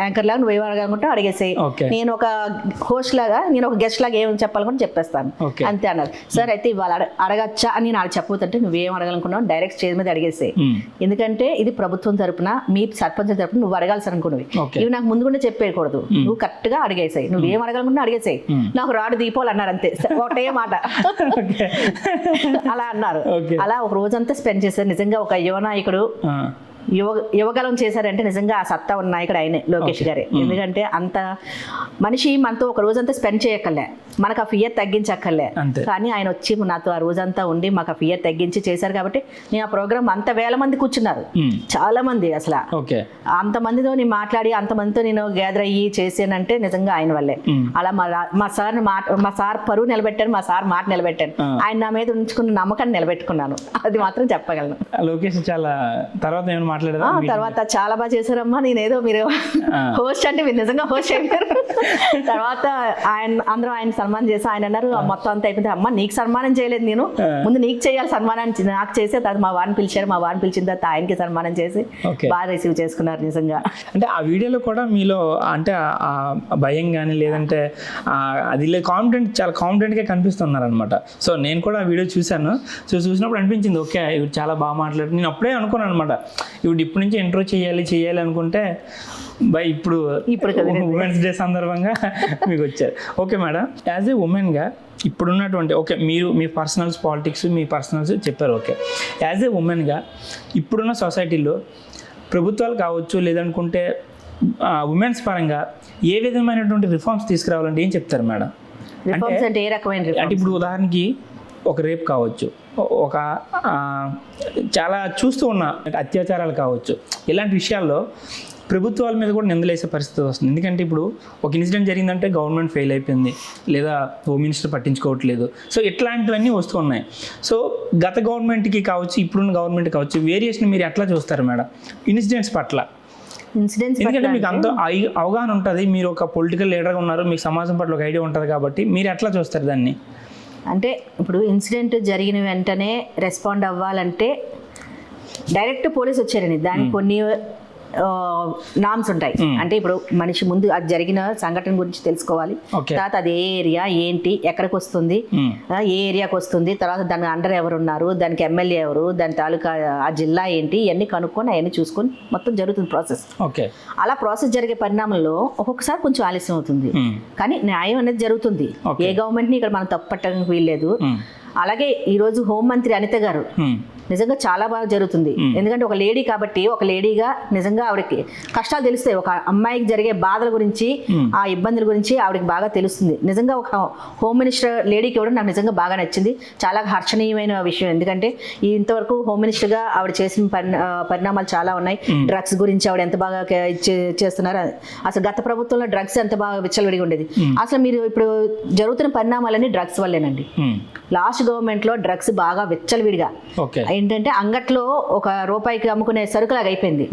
యాంకర్ లాగా నువ్వు ఏమనుకుంటా అడిగేసాయి, నేను ఒక హోస్ట్ లాగా, నేను ఒక గెస్ట్ లాగా ఏం చెప్పాలనుకుంటే చెప్పేస్తాను అంతే అన్నారు. సార్ అయితే ఇవాళ అడగచ్చా అని నేను చెప్పబోతుంటే నువ్వేం అడగాలనుకున్నావు డైరెక్ట్ స్టేజ్ మీద అడిగేసాయి, ఎందుకంటే ఇది ప్రభుత్వం తరపున మీ సర్పంచ్ తరపున నువ్వు అడగాల్సి అనుకున్నవి, ఇవి నాకు ముందు కూడా చెప్పేయకూడదు, నువ్వు కరెక్ట్ గా అడిగేసాయి, నువ్వేం అడగాలనుకున్నా అడిగేసాయి, నాకు రాడు దీపాలు అన్నారు అంతే, ఒకటే మాట అలా అన్నారు. అలా ఒక రోజంతా స్పెండ్ చేశారు. నిజంగా ఒక యువ నాయకుడు యువగలం చేశారంటే నిజంగా ఆ సత్తా ఉన్న నాయకుడు ఆయనే లోకేష్ గారే. ఎందుకంటే అంత మనిషి మనతో ఒక రోజంతా స్పెండ్ చేయక్కర్లే, మనకు ఆ ఫియర్ తగ్గించక్కర్లే, కానీ ఆయన వచ్చి నాతో ఆ రోజంతా ఉండి మాకు ఆ ఫియర్ తగ్గించి చేశారు. కాబట్టి నేను ఆ ప్రోగ్రామ్ అంత వేల మంది కూర్చున్నారు, చాలా మంది, అసలు అంతమందితో నేను మాట్లాడి అంతమందితో నేను గ్యాదర్ అయ్యి చేసానంటే నిజంగా ఆయన వల్లే. అలా మా సార్ పరువు నిలబెట్టాను, మా సార్ మాట నిలబెట్టాను, ఆయన నా మీద ఉంచుకున్న నమ్మకాన్ని నిలబెట్టుకున్నాను, అది మాత్రం చెప్పగలను. లోకేష్ చాలా తర్వాత చాలా బాగా చేశారమ్మా, నేనేదో మీరు హోస్ట్ అంటే మీరు నిజంగా హోస్ట్ అయిపోయారు. తర్వాత అందరూ ఆయన సన్మానం చేసి ఆయన అన్నారు, మొత్తం అంతా అయిపోయింది, అమ్మ నీకు సన్మానం చేయలేదు, నేను ముందు నీకు చేయాలి సన్మానాన్ని, నాకు చేసే తర్వాత మా వారిని పిలిచారు, మా వారిని పిలిచిన తర్వాత ఆయనకి సన్మానం చేసి బాగా రిసీవ్ చేసుకున్నారు. నిజంగా అంటే ఆ వీడియోలో కూడా మీలో అంటే ఆ భయం కానీ లేదంటే అది చాలా కాన్ఫిడెంట్ గా కనిపిస్తున్నారు అనమాట. సో నేను కూడా ఆ వీడియో చూశాను, సో చూసినప్పుడు అనిపించింది ఓకే ఇవి చాలా బాగా మాట్లాడు. నేను అప్పుడే అనుకున్నాను అనమాట, ఇప్పటి నుంచి ఇంట్రో చేయాలి అనుకుంటే బై ఇప్పుడు ఉమెన్స్ డే సందర్భంగా మీకు వచ్చారు. ఓకే మేడం, యాజ్ ఏ ఉమెన్గా ఇప్పుడున్నటువంటి ఓకే మీరు మీ పర్సనల్స్ పాలిటిక్స్ మీ పర్సనల్స్ చెప్పారు, ఓకే యాజ్ ఏ ఉమెన్గా ఇప్పుడున్న సొసైటీలో ప్రభుత్వాలు కావచ్చు లేదనుకుంటే ఉమెన్స్ పరంగా ఏ విధమైనటువంటి రిఫార్మ్స్ తీసుకురావాలంటే ఏం చెప్తారు మేడం? అంటే ఏ రకమైన అంటే ఇప్పుడు ఉదాహరణకి ఒక రేప్ కావచ్చు, ఒక చాలా చూస్తూ ఉన్న అత్యాచారాలు కావచ్చు, ఇలాంటి విషయాల్లో ప్రభుత్వాల మీద కూడా నిందలేసే పరిస్థితి వస్తుంది. ఎందుకంటే ఇప్పుడు ఒక ఇన్సిడెంట్ జరిగిందంటే గవర్నమెంట్ ఫెయిల్ అయిపోయింది లేదా హోమ్ మినిస్టర్ పట్టించుకోవట్లేదు, సో ఇట్లాంటివన్నీ వస్తూ ఉన్నాయి. సో గత గవర్నమెంట్కి కావచ్చు ఇప్పుడున్న గవర్నమెంట్ కావచ్చు వేరియేషన్ మీరు ఎట్లా చూస్తారు మేడం ఇన్సిడెంట్స్ పట్ల? ఎందుకంటే మీకు అంత అవగాహన ఉంటుంది, మీరు ఒక పొలిటికల్ లీడర్గా ఉన్నారు, మీకు సమాజం పట్ల ఒక ఐడియా ఉంటుంది, కాబట్టి మీరు ఎట్లా చూస్తారు దాన్ని? అంటే ఇప్పుడు ఇన్సిడెంట్ జరిగిన వెంటనే రెస్పాండ్ అవ్వాలంటే డైరెక్ట్ పోలీస్ వచ్చారని దానికి కొన్ని నామ్స్ ఉంటాయి. అంటే ఇప్పుడు మనిషి ముందు అది జరిగిన సంఘటన గురించి తెలుసుకోవాలి, తర్వాత అది ఏ ఏరియా ఏంటి ఎక్కడికి వస్తుంది, ఏ ఏరియాకి వస్తుంది, తర్వాత దాని అండర్ ఎవరు ఉన్నారు, దానికి ఎమ్మెల్యే ఎవరు, దాని తాలూకా ఆ జిల్లా ఏంటి, ఇవన్నీ కనుక్కొని అవన్నీ చూసుకొని మొత్తం జరుగుతుంది ప్రాసెస్. అలా ప్రాసెస్ జరిగే పరిణామంలో ఒక్కొక్కసారి కొంచెం ఆలస్యం అవుతుంది, కానీ న్యాయం అనేది జరుగుతుంది. ఏ గవర్నమెంట్ని ఇక్కడ మనం తప్పు పట్టడానికి వీల్లేదు. అలాగే ఈరోజు హోంమంత్రి అనిత గారు నిజంగా చాలా బాగా జరుగుతుంది. ఎందుకంటే ఒక లేడీ కాబట్టి, ఒక లేడీగా నిజంగా ఆవిడకి కష్టాలు తెలుస్తాయి. ఒక అమ్మాయికి జరిగే బాధల గురించి, ఆ ఇబ్బందుల గురించి ఆవిడకి బాగా తెలుస్తుంది. నిజంగా ఒక హోమ్ మినిస్టర్ లేడీకి ఇవ్వడం నాకు నిజంగా బాగా నచ్చింది. చాలా హర్షణీయమైన విషయం. ఎందుకంటే ఇంతవరకు హోమ్ మినిస్టర్గా ఆవిడ చేసిన పరిణామాలు చాలా ఉన్నాయి. డ్రగ్స్ గురించి ఆవిడ ఎంత బాగా చేస్తున్నారు. అసలు గత ప్రభుత్వంలో డ్రగ్స్ ఎంత బాగా విచ్చలవిడిగా ఉండేది. అసలు మీరు ఇప్పుడు జరుగుతున్న పరిణామాలన్నీ డ్రగ్స్ వల్లేనండి. లాస్ట్ గవర్నమెంట్ లో డ్రగ్స్ బాగా విచ్చలవిడిగా ఏంటంటే అంగట్లో ₹1 అమ్ముకునే సరుకులాగా అయిపోయింది.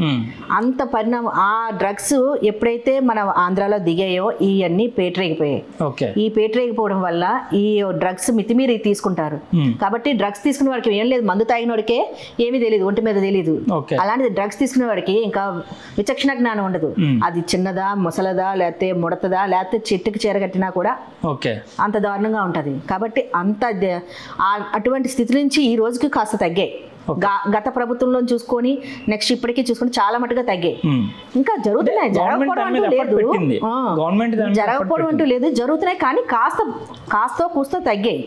అంత పరిణామం. ఆ డ్రగ్స్ ఎప్పుడైతే మన ఆంధ్రాలో దిగాయో ఇవన్నీ పేటరేగిపోయాయి. ఈ పేటరేగిపోవడం వల్ల ఈ డ్రగ్స్ మితిమీరి తీసుకుంటారు. కాబట్టి డ్రగ్స్ తీసుకునే వాడికి ఏం లేదు, మందు తాగిన వాడికే ఏమీ తెలియదు, ఒంటి మీద తెలియదు. అలాంటిది డ్రగ్స్ తీసుకునే వాడికి ఇంకా విచక్షణ జ్ఞానం ఉండదు. అది చిన్నదా, ముసలదా, లేకపోతే ముడతదా, లేకపోతే చెట్టుకి చేరగట్టినా కూడా అంత దారుణంగా ఉంటది. కాబట్టి అటువంటి స్థితి నుంచి ఈ రోజుకి కాస్త తగ్గాయి. గత ప్రభుత్వంలో చూసుకొని నెక్స్ట్ ఇప్పటికీ చూసుకొని చాలా మటుగా తగ్గాయి. ఇంకా జరుగుతున్నాయి, జరగకపోవడం అంటూ లేదు, జరుగుతున్నాయి. కానీ కాస్త కూస్తో తగ్గాయి.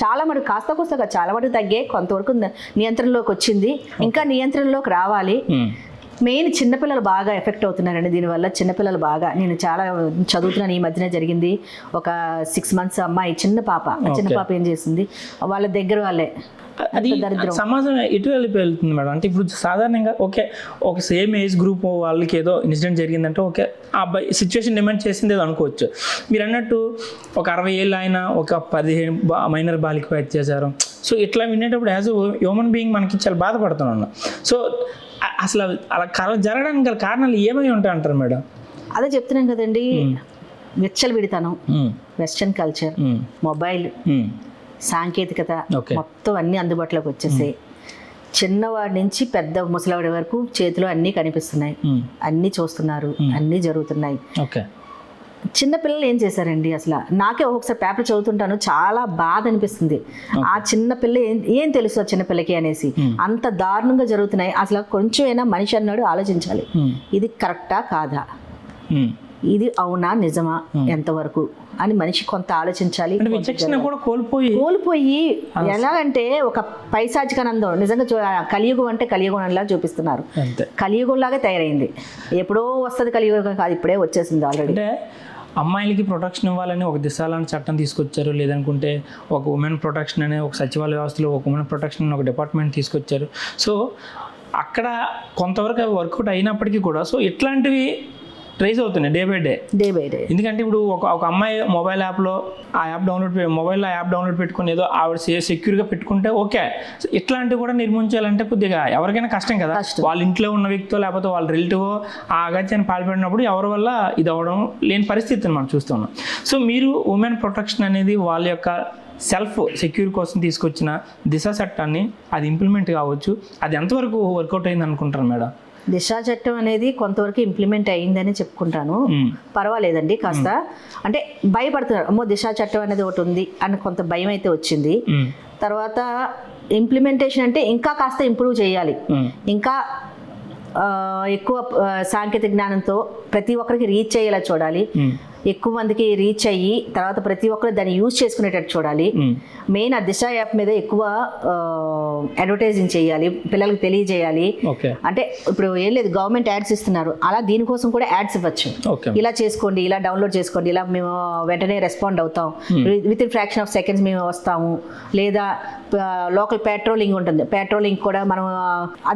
చాలా మటుకు చాలా మటుకు తగ్గాయి. కొంతవరకు నియంత్రణలోకి వచ్చింది, ఇంకా నియంత్రణలోకి రావాలి. మెయిన్ చిన్నపిల్లలు బాగా ఎఫెక్ట్ అవుతున్నారండి దీనివల్ల. చిన్నపిల్లలు బాగా, నేను చాలా చదువుతున్నాను, ఈ మధ్యనే జరిగింది. ఒక 6 months అమ్మాయి, చిన్న పాప ఏం చేసింది, వాళ్ళ దగ్గర వాళ్ళే. అది సమాజం ఎటు వెళ్ళిపోతుంది మేడం? అంటే ఇప్పుడు సాధారణంగా ఒక సేమ్ ఏజ్ గ్రూప్ వాళ్ళకి ఏదో ఇన్సిడెంట్ జరిగిందంటే ఆ అబ్బాయి సిచ్యువేషన్ డిమాండ్ చేసింది ఏదో అనుకోవచ్చు. మీరు అన్నట్టు ఒక 60 ఏళ్ళు ఆయన ఒక 15 మైనర్ బాలికపై అత్యాచారం. సో ఇట్లా వినేటప్పుడు యాజ్ హ్యూమన్ బీయింగ్ మనకి చాలా బాధపడుతున్నాను. సో అసలు అలా జరగడానికి గల కారణాలు ఏమై ఉంటాయి అంటారు మేడం? అదే చెప్తున్నాం కదండి, విచ్చలవిడితనం, వెస్టర్న్ కల్చర్, మొబైల్, సాంకేతికత మొత్తం అన్ని అందుబాటులోకి వచ్చేసాయి. చిన్నవాడి నుంచి పెద్ద ముసలివాడి వరకు చేతిలో అన్నీ కనిపిస్తున్నాయి, అన్నీ చూస్తున్నారు, అన్నీ జరుగుతున్నాయి. చిన్నపిల్లలు ఏం చేశారండి అసలు? నాకే ఒకసారి పేపర్ చదువుతుంటాను, చాలా బాధ అనిపిస్తుంది. ఆ చిన్నపిల్ల ఏం తెలుసు ఆ చిన్నపిల్లకి అనేసి, అంత దారుణంగా జరుగుతున్నాయి. అసలు కొంచెమైనా మనిషి అన్నాడు ఆలోచించాలి, ఇది కరెక్టా కాదా, ఇది అవునా నిజమా, ఎంతవరకు అని మనిషి కొంత ఆలోచించాలి. కోల్పోయి ఎలాగంటే ఒక పైశాచికానందం. నిజంగా కలియుగం అంటే కలియుగంలా చూపిస్తున్నారు. కలియుగంలాగా తయారైంది. ఎప్పుడో వస్తుంది కలియుగం కాదు, ఇప్పుడే వచ్చేసింది ఆల్రెడీ. అమ్మాయిలకి ప్రొటెక్షన్ ఇవ్వాలని ఒక దిశాలని చట్టం తీసుకొచ్చారు. లేదనుకుంటే ఒక ఉమెన్ ప్రొటెక్షన్ అనే ఒక సచివాలయ వ్యవస్థలో ఒక ఉమెన్ ప్రొటెక్షన్ అనే ఒక డిపార్ట్మెంట్ తీసుకొచ్చారు. సో అక్కడ కొంతవరకు వర్కౌట్ అయినప్పటికీ కూడా సో ఇట్లాంటివి రైజ్ అవుతున్నాయి డే బై డే. ఎందుకంటే ఇప్పుడు ఒక అమ్మాయి మొబైల్లో యాప్ డౌన్లోడ్ పెట్టుకుని ఏదో ఆవిడ సెక్యూర్గా పెట్టుకుంటే ఇట్లాంటివి కూడా నిర్మించాలంటే కొద్దిగా ఎవరికైనా కష్టం కదా. వాళ్ళ ఇంట్లో ఉన్న వ్యక్తో లేకపోతే వాళ్ళ రిలేటివ్ ఆ అగత్యాన్ని పాల్పడినప్పుడు ఎవరి వల్ల ఇది అవ్వడం లేని పరిస్థితిని మనం చూస్తున్నాం. సో మీరు ఉమెన్ ప్రొటెక్షన్ అనేది వాళ్ళ యొక్క సెల్ఫ్ సెక్యూర్ కోసం తీసుకొచ్చిన దిశ చట్టాన్ని అది ఇంప్లిమెంట్ కావచ్చు, అది ఎంతవరకు వర్కౌట్ అయింది అనుకుంటారు మేడం? దిశా చట్టం అనేది కొంతవరకు ఇంప్లిమెంట్ అయ్యిందని చెప్పుకుంటాను. పర్వాలేదండి. కాస్త అంటే భయపడుతున్నారు, అమ్మో దిశా చట్టం అనేది ఒకటి ఉంది అని కొంత భయం అయితే వచ్చింది. తర్వాత ఇంప్లిమెంటేషన్ అంటే ఇంకా కాస్త ఇంప్రూవ్ చేయాలి. ఇంకా ఎక్కువ సాంకేతిక జ్ఞానంతో ప్రతి ఒక్కరికి రీచ్ అయ్యేలా చూడాలి. ఎక్కువ మందికి రీచ్ అయ్యి తర్వాత ప్రతి ఒక్కరు దాన్ని యూజ్ చేసుకునేటట్టు చూడాలి. మెయిన్ ఆ దిశ యాప్ మీద ఎక్కువ అడ్వర్టైజింగ్ చేయాలి, పిల్లలకు తెలియజేయాలి. అంటే ఇప్పుడు ఏం లేదు, గవర్నమెంట్ యాడ్స్ ఇస్తున్నారు, అలా దీనికోసం కూడా యాడ్స్ ఇవ్వచ్చు. ఇలా చేసుకోండి, ఇలా డౌన్లోడ్ చేసుకోండి, ఇలా మేము వెంటనే రెస్పాండ్ అవుతాం, with in fraction of seconds మేము వస్తాము. లేదా లోకల్ పెట్రోలింగ్ ఉంటుంది, పెట్రోలింగ్ కూడా మనం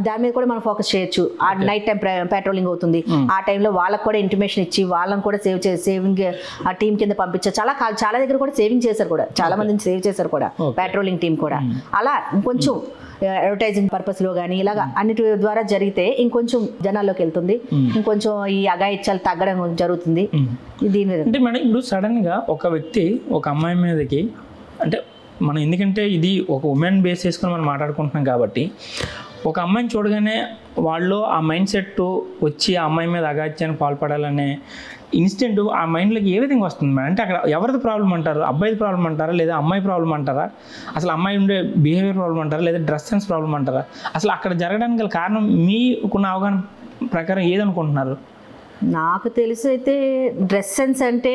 దాని మీద కూడా మనం ఫోకస్ చేయొచ్చు. ఆ నైట్ టైం పెట్రోలింగ్ అవుతుంది, ఆ టైంలో వాళ్ళకు కూడా ఇంటిమేషన్ ఇచ్చి వాళ్ళని కూడా సేవింగ్ ఆ టీం కింద పంపించారు. చాలా దగ్గర కూడా సేవింగ్ చేశారు, కూడా చాలా మందిని సేవ్ చేశారు కూడా పెట్రోలింగ్ టీం కూడా. అలా ఇంకొంచెం అడ్వర్టైజింగ్ పర్పస్ లో కానీ ఇలాగా అన్నిటి ద్వారా జరిగితే ఇంకొంచెం జనాల్లోకి వెళ్తుంది, ఇంకొంచెం ఈ అఘాయిత్యాలు తగ్గడం జరుగుతుంది. దీని మీద అంటే మేడం ఇప్పుడు సడన్ గా ఒక వ్యక్తి ఒక అమ్మాయి మీదకి, అంటే మనం ఎందుకంటే ఇది ఒక ఉమెన్ బేస్ చేసుకుని మనం మాట్లాడుకుంటున్నాం కాబట్టి, ఒక అమ్మాయిని చూడగానే వాళ్ళు ఆ మైండ్ సెట్ వచ్చి ఆ అమ్మాయి మీద అఘాయిత్యానికి పాల్పడాలనే ఇన్స్టెంట్ ఆ మైండ్లోకి ఏ విధంగా వస్తుంది మేడం? అంటే అక్కడ ఎవరిది ప్రాబ్లం అంటారు? అబ్బాయిది ప్రాబ్లం అంటారా, లేదా అమ్మాయి ప్రాబ్లం అంటారా, అసలు అమ్మాయి ఉండే బిహేవియర్ ప్రాబ్లం అంటారా, లేదా డ్రెస్ సెన్స్ ప్రాబ్లం అంటారా? అసలు అక్కడ జరగడానికి గల కారణం మీకున్న అవగాహన ప్రకారం ఏదనుకుంటున్నారు? నాకు తెలిసి అయితే డ్రెస్ సెన్స్ అంటే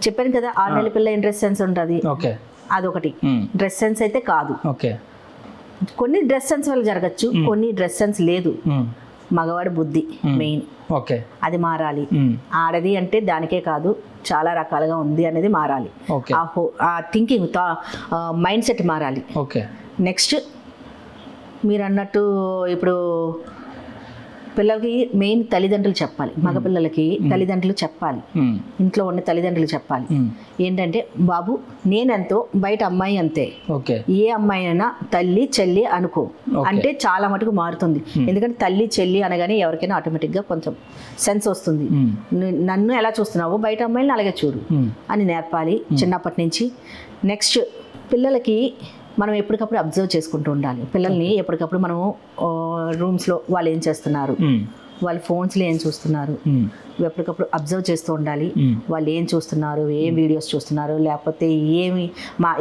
చెప్పాను కదా, 6 నెలల పిల్ల డ్రెస్ సెన్స్ ఉంటుంది, అదొకటి. డ్రెస్ సెన్స్ అయితే కాదు. కొన్ని డ్రెస్ సెన్స్ వల్ల జరగచ్చు, కొన్ని డ్రెస్ సెన్స్ లేదు. మగవాడి బుద్ధి మెయిన్, ఓకే, అది మారాలి. ఆడది అంటే దానికే కాదు, చాలా రకాలుగా ఉంది అనేది మారాలి. ఓకే, ఆ థింకింగ్, మైండ్ సెట్ మారాలి. ఓకే. నెక్స్ట్ మీరు అన్నట్టు ఇప్పుడు పిల్లలకి మెయిన్ తల్లిదండ్రులు చెప్పాలి. మగపిల్లలకి తల్లిదండ్రులు చెప్పాలి, ఇంట్లో ఉన్న తల్లిదండ్రులు చెప్పాలి. ఏంటంటే బాబు నేనెంతో బయట అమ్మాయి అంతే, ఓకే, ఏ అమ్మాయి అయినా తల్లి చెల్లి అనుకో అంటే చాలా మటుకు మారుతుంది. ఎందుకంటే తల్లి చెల్లి అనగానే ఎవరికైనా ఆటోమేటిక్గా కొంచెం సెన్స్ వస్తుంది. నన్ను ఎలా చూస్తున్నావో బయట అమ్మాయిని అలాగే చూడు అని నేర్పాలి చిన్నప్పటి నుంచి. నెక్స్ట్ పిల్లలకి మనం ఎప్పటికప్పుడు అబ్జర్వ్ చేసుకుంటూ ఉండాలి. పిల్లల్ని ఎప్పటికప్పుడు మనము రూమ్స్లో వాళ్ళు ఏం చేస్తున్నారు, వాళ్ళ ఫోన్స్లో ఏం చూస్తున్నారు, ఎప్పటికప్పుడు అబ్జర్వ్ చేస్తూ ఉండాలి. వాళ్ళు ఏం చూస్తున్నారు, ఏం వీడియోస్ చూస్తున్నారు, లేకపోతే ఏమి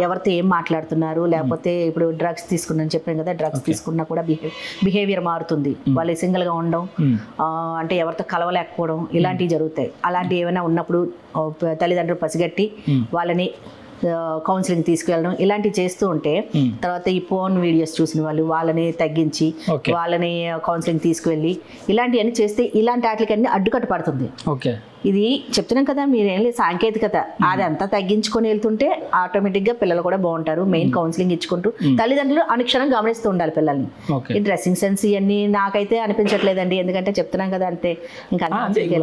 ఎవరితో ఏం మాట్లాడుతున్నారు, లేకపోతే ఇప్పుడు డ్రగ్స్ తీసుకున్నాను చెప్పాను కదా, డ్రగ్స్ తీసుకున్నా కూడా బిహేవియర్ మారుతుంది. వాళ్ళు సింగిల్గా ఉండడం, అంటే ఎవరితో కలవలేకపోవడం, ఇలాంటివి జరుగుతాయి. అలాంటివి ఏమైనా ఉన్నప్పుడు తల్లిదండ్రులు పసిగట్టి వాళ్ళని కౌన్సిలింగ్ తీసుకెళ్ళడం ఇలాంటివి చేస్తూ ఉంటే, తర్వాత ఈ ఫోన్ వీడియోస్ చూసిన వాళ్ళని తగ్గించి వాళ్ళని కౌన్సిలింగ్ తీసుకువెళ్ళి ఇలాంటివన్నీ చేస్తే ఇలాంటి వాటికన్నీ అడ్డుకట్ట పడుతుంది. ఓకే, ఇది చెప్తున్నాం కదా, మీరేం లేదు సాంకేతికత అదంతా తగ్గించుకొని వెళ్తుంటే ఆటోమేటిక్గా పిల్లలు కూడా బాగుంటారు. మెయిన్ కౌన్సిలింగ్ ఇచ్చుకుంటూ తల్లిదండ్రులు అనుక్షణం గమనిస్తూ ఉండాలి పిల్లల్ని. ఈ డ్రెస్సింగ్ సెన్స్ ఇవన్నీ నాకైతే అనిపించట్లేదండి, ఎందుకంటే చెప్తున్నాం కదా అంతే. ఇంకా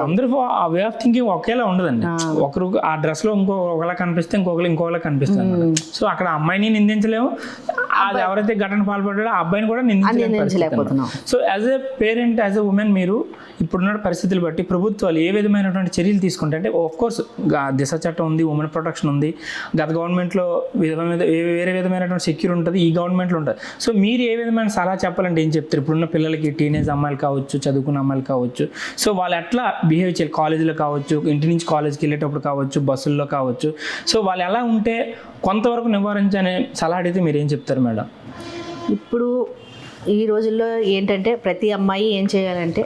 అందరూ ఆ వే ఆఫ్ థింకింగ్ ఒకేలా ఉండదండి. ఒకరు ఆ డ్రెస్ లో ఒకలా కనిపిస్తే ఇంకోలా కనిపిస్తుంది. సో అక్కడ అమ్మాయిని నిందించలేము, అది ఎవరైతే ఘటన పాల్పడ్డాడో ఆ అబ్బాయిని కూడా నిందించలేకపోతున్నాం. So as a parent, as a women, మీరు ఇప్పుడున్న పరిస్థితులు బట్టి ప్రభుత్వాలు ఏ విధమైనటువంటి చర్యలు తీసుకుంటే, అంటే ఆఫ్ కోర్స్ దిశ చట్టం ఉంది, ఉమెన్ ప్రొటెక్షన్ ఉంది, గత గవర్నమెంట్లో వేరే విధమైనటువంటి సెక్యూర్ ఉంటుంది, ఈ గవర్నమెంట్లో ఉంటుంది. సో మీరు ఏ విధమైన సలహా చెప్పాలంటే ఏం చెప్తారు? ఇప్పుడున్న పిల్లలకి, టీనేజ్ అమ్మాయిలు కావచ్చు, చదువుకున్న అమ్మాయిలు కావచ్చు, సో వాళ్ళు ఎట్లా బిహేవ్ చేయాలి? కాలేజీలో కావచ్చు, ఇంటి నుంచి కాలేజ్కి వెళ్ళేటప్పుడు కావచ్చు, బస్సుల్లో కావచ్చు, సో వాళ్ళు ఎలా ఉంటే కొంతవరకు నివారించనే సలహా అడిగితే మీరు ఏం చెప్తారు మేడం? ఇప్పుడు ఈ రోజుల్లో ఏంటంటే ప్రతి అమ్మాయి ఏం చేయాలంటే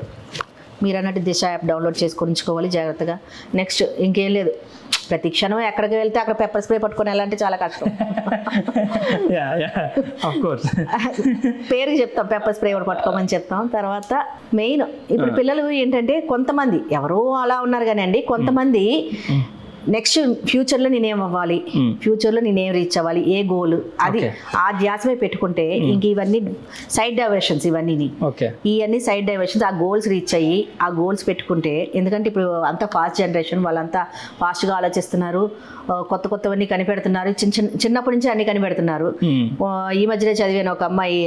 మీరు అన్నట్టు దిశ యాప్ డౌన్లోడ్ చేసుకొని ఉంచుకోవాలి జాగ్రత్తగా. నెక్స్ట్ ఇంకేం లేదు, ప్రతి క్షణం ఎక్కడికి వెళ్తే అక్కడ పెప్పర్ స్ప్రే పట్టుకొని వెళ్ళాలంటే చాలా కష్టం. పేరుకి చెప్తాం పెప్పర్ స్ప్రే కూడా పట్టుకోమని చెప్తాం. తర్వాత మెయిన్ ఇప్పుడు పిల్లలు ఏంటంటే కొంతమంది ఎవరో అలా ఉన్నారు కానీ అండి, కొంతమంది నెక్స్ట్ ఫ్యూచర్లో నేనేం అవ్వాలి, ఫ్యూచర్లో నేనేం రీచ్ అవ్వాలి, ఏ గోల్, అది ఆ ధ్యాసమే పెట్టుకుంటే ఇంక ఇవన్నీ సైడ్ డైవర్షన్స్, ఇవన్నీ సైడ్ డైవర్షన్స్. ఆ గోల్స్ రీచ్ అయ్యి ఆ గోల్స్ పెట్టుకుంటే, ఎందుకంటే ఇప్పుడు అంతా ఫాస్ట్ జనరేషన్, వాళ్ళంతా ఫాస్ట్గా ఆలోచిస్తున్నారు, కొత్తవన్నీ కనిపెడుతున్నారు, చిన్నప్పటి నుంచి అన్ని కనిపెడుతున్నారు. ఈ మధ్యనే చదివాను, ఒక అమ్మాయి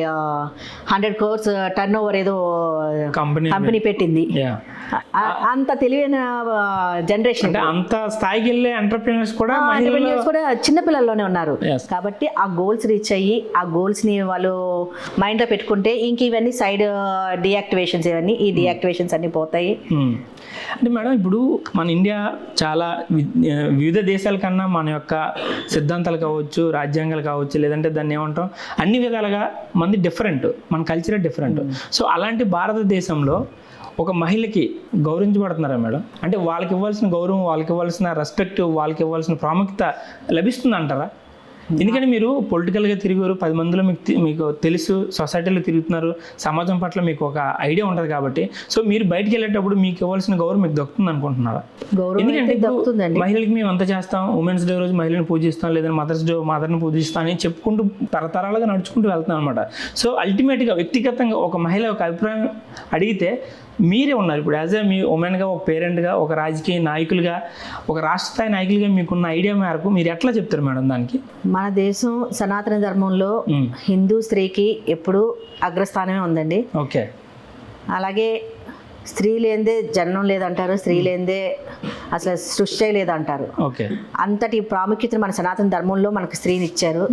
100 crores టర్న్ ఓవర్ ఏదో కంపెనీ పెట్టింది. అంత తెలివైన జనరేషన్, అంత స్థాయికి వెళ్ళే ఎంటర్‌ప్రెన్యూర్స్ కూడా చిన్న పిల్లల్లోనే ఉన్నారు. కాబట్టి ఆ గోల్స్ రీచ్ అయ్యి ఆ గోల్స్ ని వాళ్ళు మైండ్ లో పెట్టుకుంటే ఇంక ఇవన్నీ సైడ్ డియాక్టివేషన్స్, ఈ డియాక్టివేషన్స్ అన్ని పోతాయి. అంటే మేడం, ఇప్పుడు మన ఇండియా చాలా వివిధ దేశాల కన్నా మన యొక్క సిద్ధాంతాలు కావచ్చు, రాజ్యాంగాలు కావచ్చు, లేదంటే దాన్ని ఏమంటాం, అన్ని విధాలుగా మనది డిఫరెంట్, మన కల్చరే డిఫరెంట్. సో అలాంటి భారతదేశంలో ఒక మహిళకి గౌరవించబడుతున్నారా మేడం? అంటే వాళ్ళకి ఇవ్వాల్సిన గౌరవం, వాళ్ళకి ఇవ్వాల్సిన రెస్పెక్ట్, వాళ్ళకి ఇవ్వాల్సిన ప్రాముఖ్యత లభిస్తుంది అంటారా? ఎందుకంటే మీరు పొలిటికల్గా తిరిగారు, 10 మందిలో మీకు తెలుసు, సొసైటీలో తిరుగుతున్నారు, సమాజం పట్ల మీకు ఒక ఐడియా ఉంటుంది కాబట్టి, సో మీరు బయటకు వెళ్ళేటప్పుడు మీకు ఇవ్వాల్సిన గౌరవం మీకు దక్కుతుంది అనుకుంటున్నారా? ఎందుకంటే మహిళలకి మేము అంత చేస్తాం, ఉమెన్స్ డే రోజు మహిళని పూజిస్తాం, లేదంటే మదర్స్ డే మదర్ని పూజిస్తాం అని చెప్పుకుంటూ తరతరాలుగా నడుచుకుంటూ వెళ్తాం అనమాట. సో అల్టిమేట్గా వ్యక్తిగతంగా ఒక మహిళ ఒక అభిప్రాయం అడిగితే మీరే ఉన్నారు ఇప్పుడు, యాజ్ ఏ మీ ఉమెన్గా, ఒక పేరెంట్గా, ఒక రాజకీయ నాయకులుగా, ఒక రాష్ట్ర స్థాయి నాయకులుగా మీకున్న ఐడియా మేరకు మీరు ఎట్లా చెప్తారు మేడం దానికి? మన దేశం సనాతన ధర్మంలో హిందూ స్త్రీకి ఎప్పుడూ అగ్రస్థానమే ఉందండి. ఓకే. అలాగే స్త్రీ లేనిదే జన్మం లేదంటారు, స్త్రీ లేనిదే అసలు సృష్టి లేదంటారు. ఓకే. అంతటి ప్రాముఖ్యతను మన సనాతన ధర్మంలో మనకు స్త్రీని ఇచ్చారు,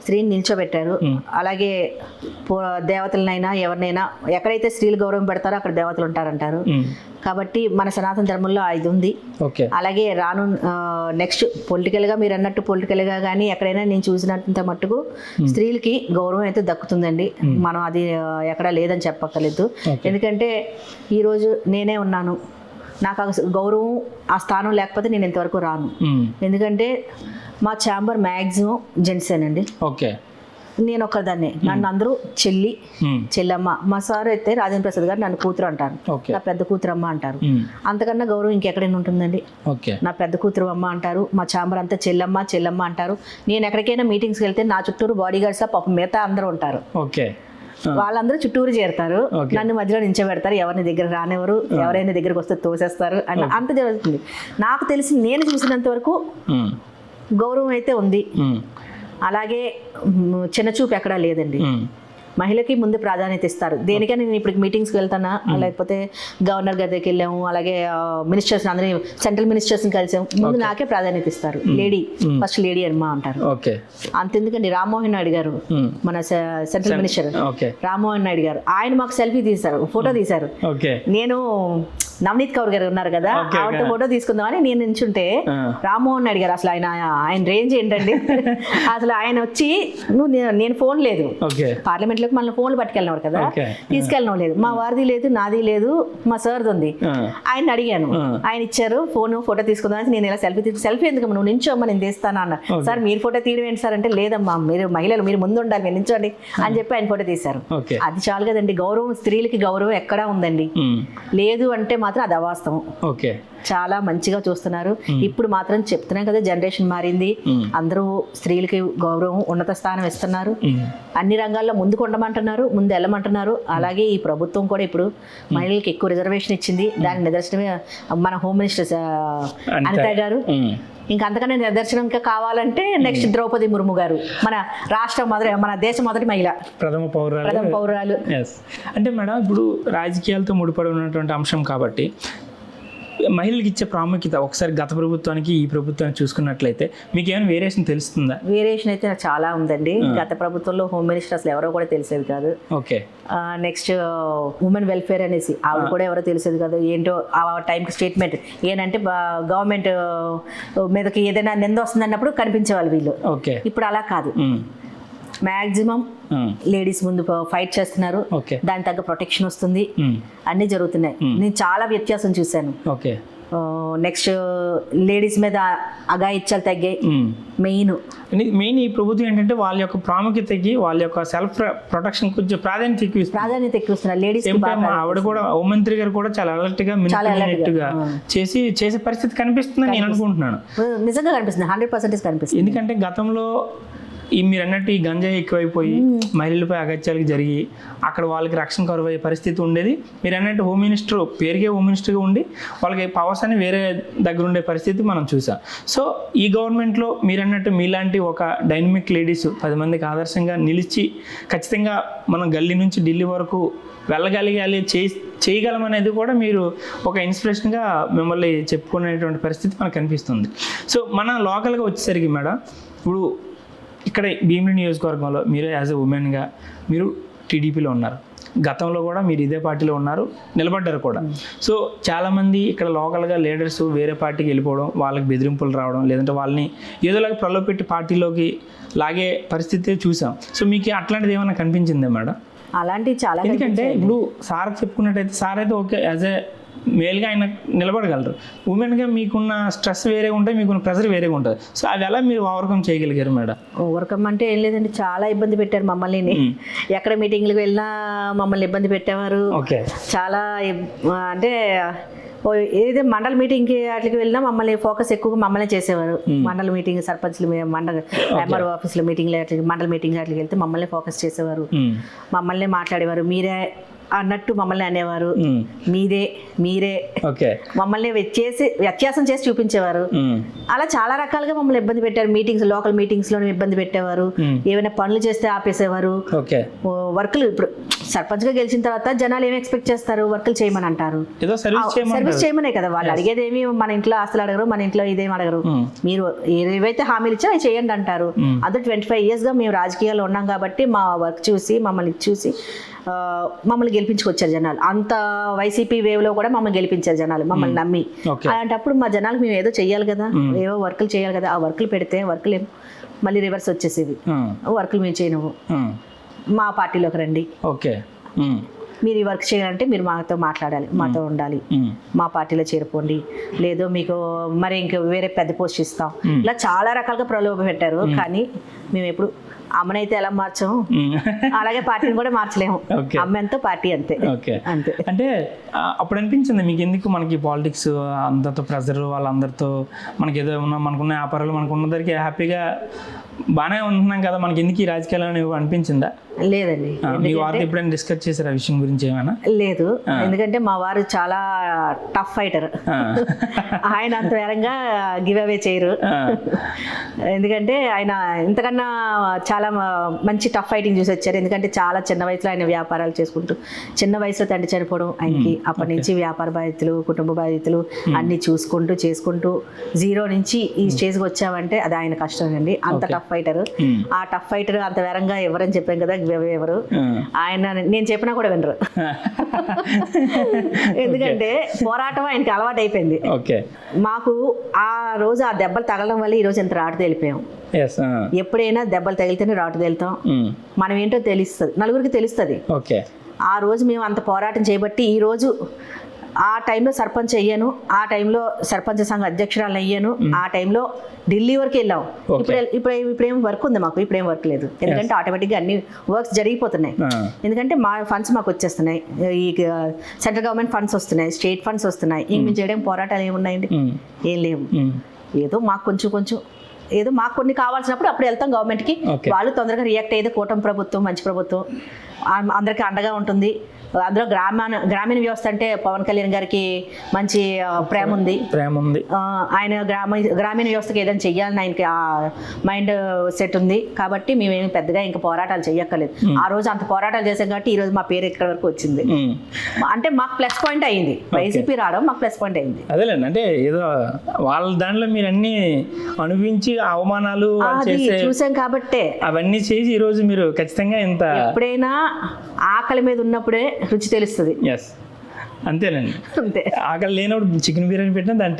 స్త్రీని నిల్చోబెట్టారు. అలాగే దేవతలనైనా ఎవరినైనా ఎక్కడైతే స్త్రీలు గౌరవం పెడతారో అక్కడ దేవతలు ఉంటారంటారు. కాబట్టి మన సనాతన ధర్మంలో ఇది ఉంది. అలాగే రాను నెక్స్ట్ పొలిటికల్గా మీరు అన్నట్టు పొలిటికల్గా కానీ ఎక్కడైనా నేను చూసినంత మట్టుకు స్త్రీలకి గౌరవం అయితే దక్కుతుందండి. మనం అది ఎక్కడా లేదని చెప్పక్కర్లేదు. ఎందుకంటే ఈరోజు నేనే ఉన్నాను, నాకు ఆ గౌరవం, ఆ స్థానం లేకపోతే నేను ఇంతవరకు రాను. ఎందుకంటే మా ఛాంబర్ మ్యాక్సిమం జెంట్సేనండి. ఓకే. నేను ఒక్కదాన్నే, నన్ను అందరూ చెల్లమ్మ. మా సార్ అయితే రాజేంద్ర ప్రసాద్ గారు నన్ను కూతురు అంటారు, ఓకే నా పెద్ద కూతురు అమ్మ అంటారు. అంతకన్నా గౌరవం ఇంకెక్కడైనా ఉంటుందండి? ఓకే నా పెద్ద కూతురు అమ్మ అంటారు, మా చాంబర్ అంతా చెల్లమ్మ అంటారు. నేను ఎక్కడికైనా మీటింగ్స్కి వెళ్తే నా చుట్టూరు బాడీ గార్డ్స్ పాపం మిగతా అందరూ ఉంటారు. ఓకే వాళ్ళందరూ చుట్టూరు చేరుతారు, నన్ను మధ్యలో నించోబెడతారు, ఎవరిని దగ్గర రానివ్వరు, ఎవరైనా దగ్గరకు వస్తే తోసేస్తారు అని అంత జరుగుతుంది. నాకు తెలిసి నేను చూసినంత వరకు గౌరవం అయితే ఉంది. అలాగే చిన్న చూపు ఎక్కడా లేదండి. మహిళకి ముందు ప్రాధాన్యత ఇస్తారు. దేనికైనా నేను ఇప్పుడు మీటింగ్స్కి వెళ్తానా, లేకపోతే గవర్నర్ గారి దగ్గరికి వెళ్ళాము, అలాగే మినిస్టర్స్ అందరినీ సెంట్రల్ మినిస్టర్స్ని కలిసాము, ముందు నాకే ప్రాధాన్యత ఇస్తారు. లేడీ ఫస్ట్ లేడీ అమ్మా అంటారు. ఓకే అంతెందుకండి, రామ్మోహన్ నాయుడు గారు మన సెంట్రల్ మినిస్టర్ రామ్మోహన్ నాయుడు గారు, ఆయన మాకు సెల్ఫీ తీశారు, ఫోటో తీశారు. నేను నవనీత్ కౌర్ గారు ఉన్నారు కదా, ఆవిడ ఫోటో తీసుకుందామని నేను నించుంటే రామ్మోహన్ నాయుడు గారు, అసలు ఆయన రేంజ్ ఏంటండి, అసలు ఆయన వచ్చి నేను ఫోన్ లేదు, పార్లమెంట్ లోకి మన ఫోన్లు పట్టుకెళ్ళినవారు కదా, తీసుకెళ్ళడం లేదు, మా వారిది లేదు, నాది లేదు, మా సార్ది ఉంది. ఆయన అడిగాను, ఆయన ఇచ్చారు ఫోటో తీసుకుందామని. నేను ఇలా సెల్ఫీ ఎందుకు, నువ్వు నించోమ్మా నేను తీస్తాను అన్న. సార్ మీరు ఫోటో తీయడం ఏంటి సార్ అంటే, లేదమ్మా మీరు మహిళలు మీరు ముందు ఉండాలి, మీరు నించోండి అని చెప్పి ఆయన ఫోటో తీశారు. అది చాలు కదండి, గౌరవం, స్త్రీలకి గౌరవం ఎక్కడా ఉందండి. లేదు అంటే మాత్రం అది అవాస్తవం. చాలా మంచిగా చూస్తున్నారు. ఇప్పుడు మాత్రం చెప్తున్నాం కదా, జనరేషన్ మారింది, అందరూ స్త్రీలకి గౌరవం, ఉన్నత స్థానం ఇస్తున్నారు, అన్ని రంగాల్లో ముందుకు ఉండమంటున్నారు, ముందు వెళ్ళమంటున్నారు. అలాగే ఈ ప్రభుత్వం కూడా ఇప్పుడు మహిళలకు ఎక్కువ రిజర్వేషన్ ఇచ్చింది. దాని నిదర్శనమే మన హోమ్ మినిస్టర్ అనిత గారు. ఇంకా అంతకన్నా నిదర్శనం ఇంకా కావాలంటే నెక్స్ట్ ద్రౌపది ముర్ము గారు, మన రాష్ట్రం మన దేశం మొదటి మహిళ, ప్రథమ పౌరాలు. అంటే మేడం, ఇప్పుడు రాజకీయాలతో ముడిపడి ఉన్నటువంటి అంశం కాబట్టి మహిళలకు ఇచ్చే ప్రాముఖ్యత ఒకసారి గత ప్రభుత్వానికి ఈ ప్రభుత్వానికి చూసుకున్నట్లయితే మీకు ఏమైనా వేరియేషన్ తెలుస్తుందా? వేరియేషన్ అయితే చాలా ఉందండి. గత ప్రభుత్వంలో హోమ్ మినిస్టర్ అసలు ఎవరో కూడా తెలిసేది కాదు. ఓకే. నెక్స్ట్ ఉమెన్ వెల్ఫేర్ అనేసి ఆవిడ కూడా ఎవరో తెలిసేది కాదు. ఏంటో ఆ టైంకి స్టేట్మెంట్ ఏంటంటే గవర్నమెంట్ మీదకి ఏదైనా నింద వస్తుంది అన్నప్పుడు కనిపించేవాళ్ళు వీళ్ళు. ఓకే. ఇప్పుడు అలా కాదు, మ్యాక్సిమం లేడీస్ ముందు ఫైట్ చేస్తున్నారు, దాని తగ్గ ప్రొటెక్షన్ వస్తుంది, అన్నీ జరుగుతున్నాయి. నేను చాలా వ్యత్యాసం చూశాను. ఓకే. నెక్స్ట్ లేడీస్ మీద అఘాయిత్యాలు తగ్గాయి. మెయిన్ ఈ ప్రభుత్వం ఏంటంటే వాళ్ళ యొక్క ప్రాముఖ్యతకి, వాళ్ళ యొక్క సెల్ఫ్ ప్రొటెక్షన్ కొంచెం ప్రాధాన్యత ఎక్కువ లేడీస్. ఆవిడ కూడా హోంమంత్రి గారు కూడా చాలా అలర్ట్ గా చేసే పరిస్థితి కనిపిస్తుందని నేను అనుకుంటున్నాను. నిజంగా కనిపిస్తుంది, 100% కనిపిస్తుంది. ఎందుకంటే గతంలో మీరు అన్నట్టు ఈ గంజాయి ఎక్కువైపోయి మహిళలపై అగత్యాలకు జరిగి అక్కడ వాళ్ళకి రక్షణ కరువయ్యే పరిస్థితి ఉండేది. మీరు అన్నట్టు హోమ్ మినిస్టర్ పేరుకే హోమ్ మినిస్టర్గా ఉండి వాళ్ళకి పవర్స్ అని వేరే దగ్గర ఉండే పరిస్థితి మనం చూసాం. సో ఈ గవర్నమెంట్లో మీరు అన్నట్టు మీలాంటి ఒక డైనమిక్ లేడీస్ 10 మందికి ఆదర్శంగా నిలిచి ఖచ్చితంగా మనం గల్లీ నుంచి ఢిల్లీ వరకు వెళ్ళగలిగాలి, చేయగలం అనేది కూడా మీరు ఒక ఇన్స్పిరేషన్గా మిమ్మల్ని చెప్పుకునేటువంటి పరిస్థితి మనకు కనిపిస్తుంది. సో మన లోకల్గా వచ్చేసరికి మేడం, ఇప్పుడు ఇక్కడ భీమిలి నియోజకవర్గంలో మీరు యాజ్ ఎ ఉమెన్గా మీరు టీడీపీలో ఉన్నారు, గతంలో కూడా మీరు ఇదే పార్టీలో ఉన్నారు, నిలబడ్డారు కూడా. సో చాలామంది ఇక్కడ లోకల్గా లీడర్స్ వేరే పార్టీకి వెళ్ళిపోవడం, వాళ్ళకి బెదిరింపులు రావడం, లేదంటే వాళ్ళని ఏదోలాగా ప్రలోభపెట్టి పార్టీలోకి లాగే పరిస్థితి చూసాం. సో మీకు అట్లాంటిది ఏమైనా కనిపించిందా మేడం? అలాంటివి చాలా. ఎందుకంటే ఇప్పుడు సార్ చెప్పుకున్నట్టయితే సార్ అయితే ఓకే, యాజ్ ఏ మేల్గా ఆయన నిలబడగలరు, ఉమెన్గా మీకున్న స్ట్రెస్ వేరేగా ఉంటుంది, మీకున్న ప్రెషర్ వేరేగా ఉంటుంది. సో అవి ఎలా మీరు ఓవర్కమ్ చేయగలిగారు మేడం? ఓవర్కమ్ అంటే ఏం లేదండి, చాలా ఇబ్బంది పెట్టారు మమ్మల్ని. ఎక్కడ మీటింగ్లకు వెళ్ళినా మమ్మల్ని ఇబ్బంది పెట్టేవారు. చాలా అంటే ఏదైతే మండల మీటింగ్కి వాటికి వెళ్ళినా మమ్మల్ని ఫోకస్ ఎక్కువగా మమ్మల్ని చేసేవారు. మండల మీటింగ్, సర్పంచ్లు, మండల ఎంఆర్ఓ ఆఫీస్లో మీటింగ్లు, మండల మీటింగ్ వాటికి వెళ్తే మమ్మల్ని ఫోకస్ చేసేవారు, మమ్మల్ని మాట్లాడేవారు. మీరే అన్నట్టు మమ్మల్ని అనేవారు, మీరే మమ్మల్ని వ్యత్యాసం చేసి చూపించేవారు. అలా చాలా రకాలుగా మమ్మల్ని ఇబ్బంది పెట్టారు. లోకల్ మీటింగ్స్ లో ఇబ్బంది పెట్టేవారు, ఏమైనా పనులు చేస్తే ఆపేసేవారు. వర్కులు ఇప్పుడు సర్పంచ్ గా గెలిచిన తర్వాత జనాలు ఏమి ఎక్స్పెక్ట్ చేస్తారు, వర్కులు చేయమని అంటారు. సర్వీస్ చేయమనే కదా వాళ్ళు అడిగేది. ఏమి మన ఇంట్లో ఆస్తులు అడగరు, మన ఇంట్లో ఇదేం అడగరు, మీరు ఏవైతే హామీలు ఇచ్చా అవి చేయండి అంటారు. అందులో 25 years గా మేము రాజకీయాల్లో ఉన్నాం కాబట్టి మా వర్క్ చూసి మమ్మల్ని గెలిపించుకొచ్చారు జనాలు. అంత వైసీపీ వేవ్ లో కూడా మమ్మల్ని గెలిపించారు జనాలు, మమ్మల్ని నమ్మి. అలాంటప్పుడు మా జనాలకు మేము ఏదో చెయ్యాలి కదా, ఏవో వర్కులు చేయాలి కదా. ఆ వర్కులు పెడితే వర్కులు మళ్ళీ రివర్స్ వచ్చేసేది. వర్కులు మేము చేయను, మా పార్టీలోకి రండి, మీరు ఈ వర్క్ చేయాలంటే మీరు మాతో మాట్లాడాలి, మాతో ఉండాలి, మా పార్టీలో చేరిపోండి, లేదో మీకు మరి ఇంక వేరే పెద్ద పోస్ట్ ఇస్తాం. ఇలా చాలా రకాలుగా ప్రలోభ పెట్టారు. కానీ మేము ఎప్పుడు అమ్మనైతే ఎలా మార్చాము అలాగే పార్టీని కూడా మార్చలేము. Okay. అమ్మ ఎంతో పార్టీ అంతే. ఓకే. అంతే. అంటే అప్పుడు అనిపించింది మీకు ఎందుకు మనకి పాలిటిక్స్ అందరితో ప్రెజర్, వాళ్ళందరితో మనకి ఏదో ఉన్నా మనకున్న వ్యాపారాలు మనకు ఉన్నదరికి హ్యాపీగా బాగానే ఉంటున్నాం కదా, మనకి ఎందుకు ఈ రాజకీయాలు అని అనిపించిందా? లేదండి. మీ వారితో ఎప్పుడైనా డిస్కస్ చేశారు ఆ విషయం గురించి ఏమైనా? లేదు, ఎందుకంటే మా వారు చాలా టఫ్ ఫైటర్. ఆయన అంత వేరంగా గివ్ అవే చేయరు. ఎందుకంటే ఆయన ఇంతకన్నా చాలా మంచి టఫ్ ఫైటింగ్ చూసి వచ్చారు. ఎందుకంటే చాలా చిన్న వయసులో ఆయన వ్యాపారాలు చేసుకుంటూ, చిన్న వయసులో తండ్రి చనిపోవడం ఆయనకి, అప్పటి నుంచి వ్యాపార బాధ్యతలు, కుటుంబ బాధ్యతలు అన్ని చూసుకుంటూ చేసుకుంటూ జీరో నుంచి ఈ స్టేజ్కి వచ్చామంటే అది ఆయన కష్టం అండి. అంత టఫ్ ఫైటర్. ఆ టఫ్ ఫైటర్ అంత వేరంగా ఎవరని చెప్పాం కదా, ఎవరు ఆయన నేను చెప్పినా కూడా వినరు. ఎందుకంటే పోరాటం ఆయనకి అలవాటు అయిపోయింది. ఓకే. మాకు ఆ రోజు ఆ దెబ్బలు తగలడం వల్ల ఈ రోజు ఎంత రాటు తేలిపోయాం. ఎప్పుడైనా దెబ్బలు తగిలితేనే రాటు తేలుతాం. మనం ఏంటో తెలుస్తుంది, నలుగురికి తెలుస్తుంది. ఓకే. ఆ రోజు మేము అంత పోరాటం చేయబట్టి ఈ రోజు ఆ టైంలో సర్పంచ్ అయ్యాను, ఆ టైంలో సర్పంచ్ సంఘ అధ్యక్షురాలు అయ్యాను, ఆ టైంలో ఢిల్లీ వరకు వెళ్ళాం. ఇప్పుడేం వర్క్ ఉంది మాకు, ఇప్పుడేం వర్క్ లేదు. ఎందుకంటే ఆటోమేటిక్గా అన్ని వర్క్స్ జరిగిపోతున్నాయి. ఎందుకంటే మా ఫండ్స్ మాకు వచ్చేస్తున్నాయి, ఈ సెంట్రల్ గవర్నమెంట్ ఫండ్స్ వస్తున్నాయి, స్టేట్ ఫండ్స్ వస్తున్నాయి. ఇంక మేము చేయడం పోరాటాలు ఏమున్నాయండి? ఏం లేవు. ఏదో మాకు కొంచెం ఏదో మాకు కొన్ని కావాల్సినప్పుడు అప్పుడు వెళ్తాం గవర్నమెంట్కి. వాళ్ళు తొందరగా రియాక్ట్ అయ్యేది కూటమి ప్రభుత్వం, మంచి ప్రభుత్వం, అందరికీ అండగా ఉంటుంది. అందులో గ్రామీణ వ్యవస్థ అంటే పవన్ కళ్యాణ్ గారికి మంచి ప్రేమ ఉంది. ఆయన గ్రామీణ వ్యవస్థకి ఏదైనా చెయ్యాలని ఆయనకి ఆ మైండ్ సెట్ ఉంది. కాబట్టి మేమేమి పెద్దగా ఇంకా పోరాటాలు చెయ్యక్కర్లేదు. ఆ రోజు అంత పోరాటాలు చేసాం కాబట్టి ఈ రోజు మా పేరు ఇక్కడ వరకు వచ్చింది. అంటే మాకు ప్లస్ పాయింట్ అయింది, వైసీపీ రావడం మాకు ప్లస్ పాయింట్ అయింది. అదేలేండి, అంటే ఏదో వాళ్ళ దాంట్లో మీరు అన్ని అనుభవించి అవమానాలు చూసాం కాబట్టే అవన్నీ చేసి ఈ రోజు మీరు ఖచ్చితంగా ఇంత ఎప్పుడైనా ఆకలి మీద ఉన్నప్పుడే రుచి తెలుస్తుంది. అంతేనండి. అంతే. ఆకలి లేనప్పుడు చికెన్ బిర్యానీ పెట్టినా దాని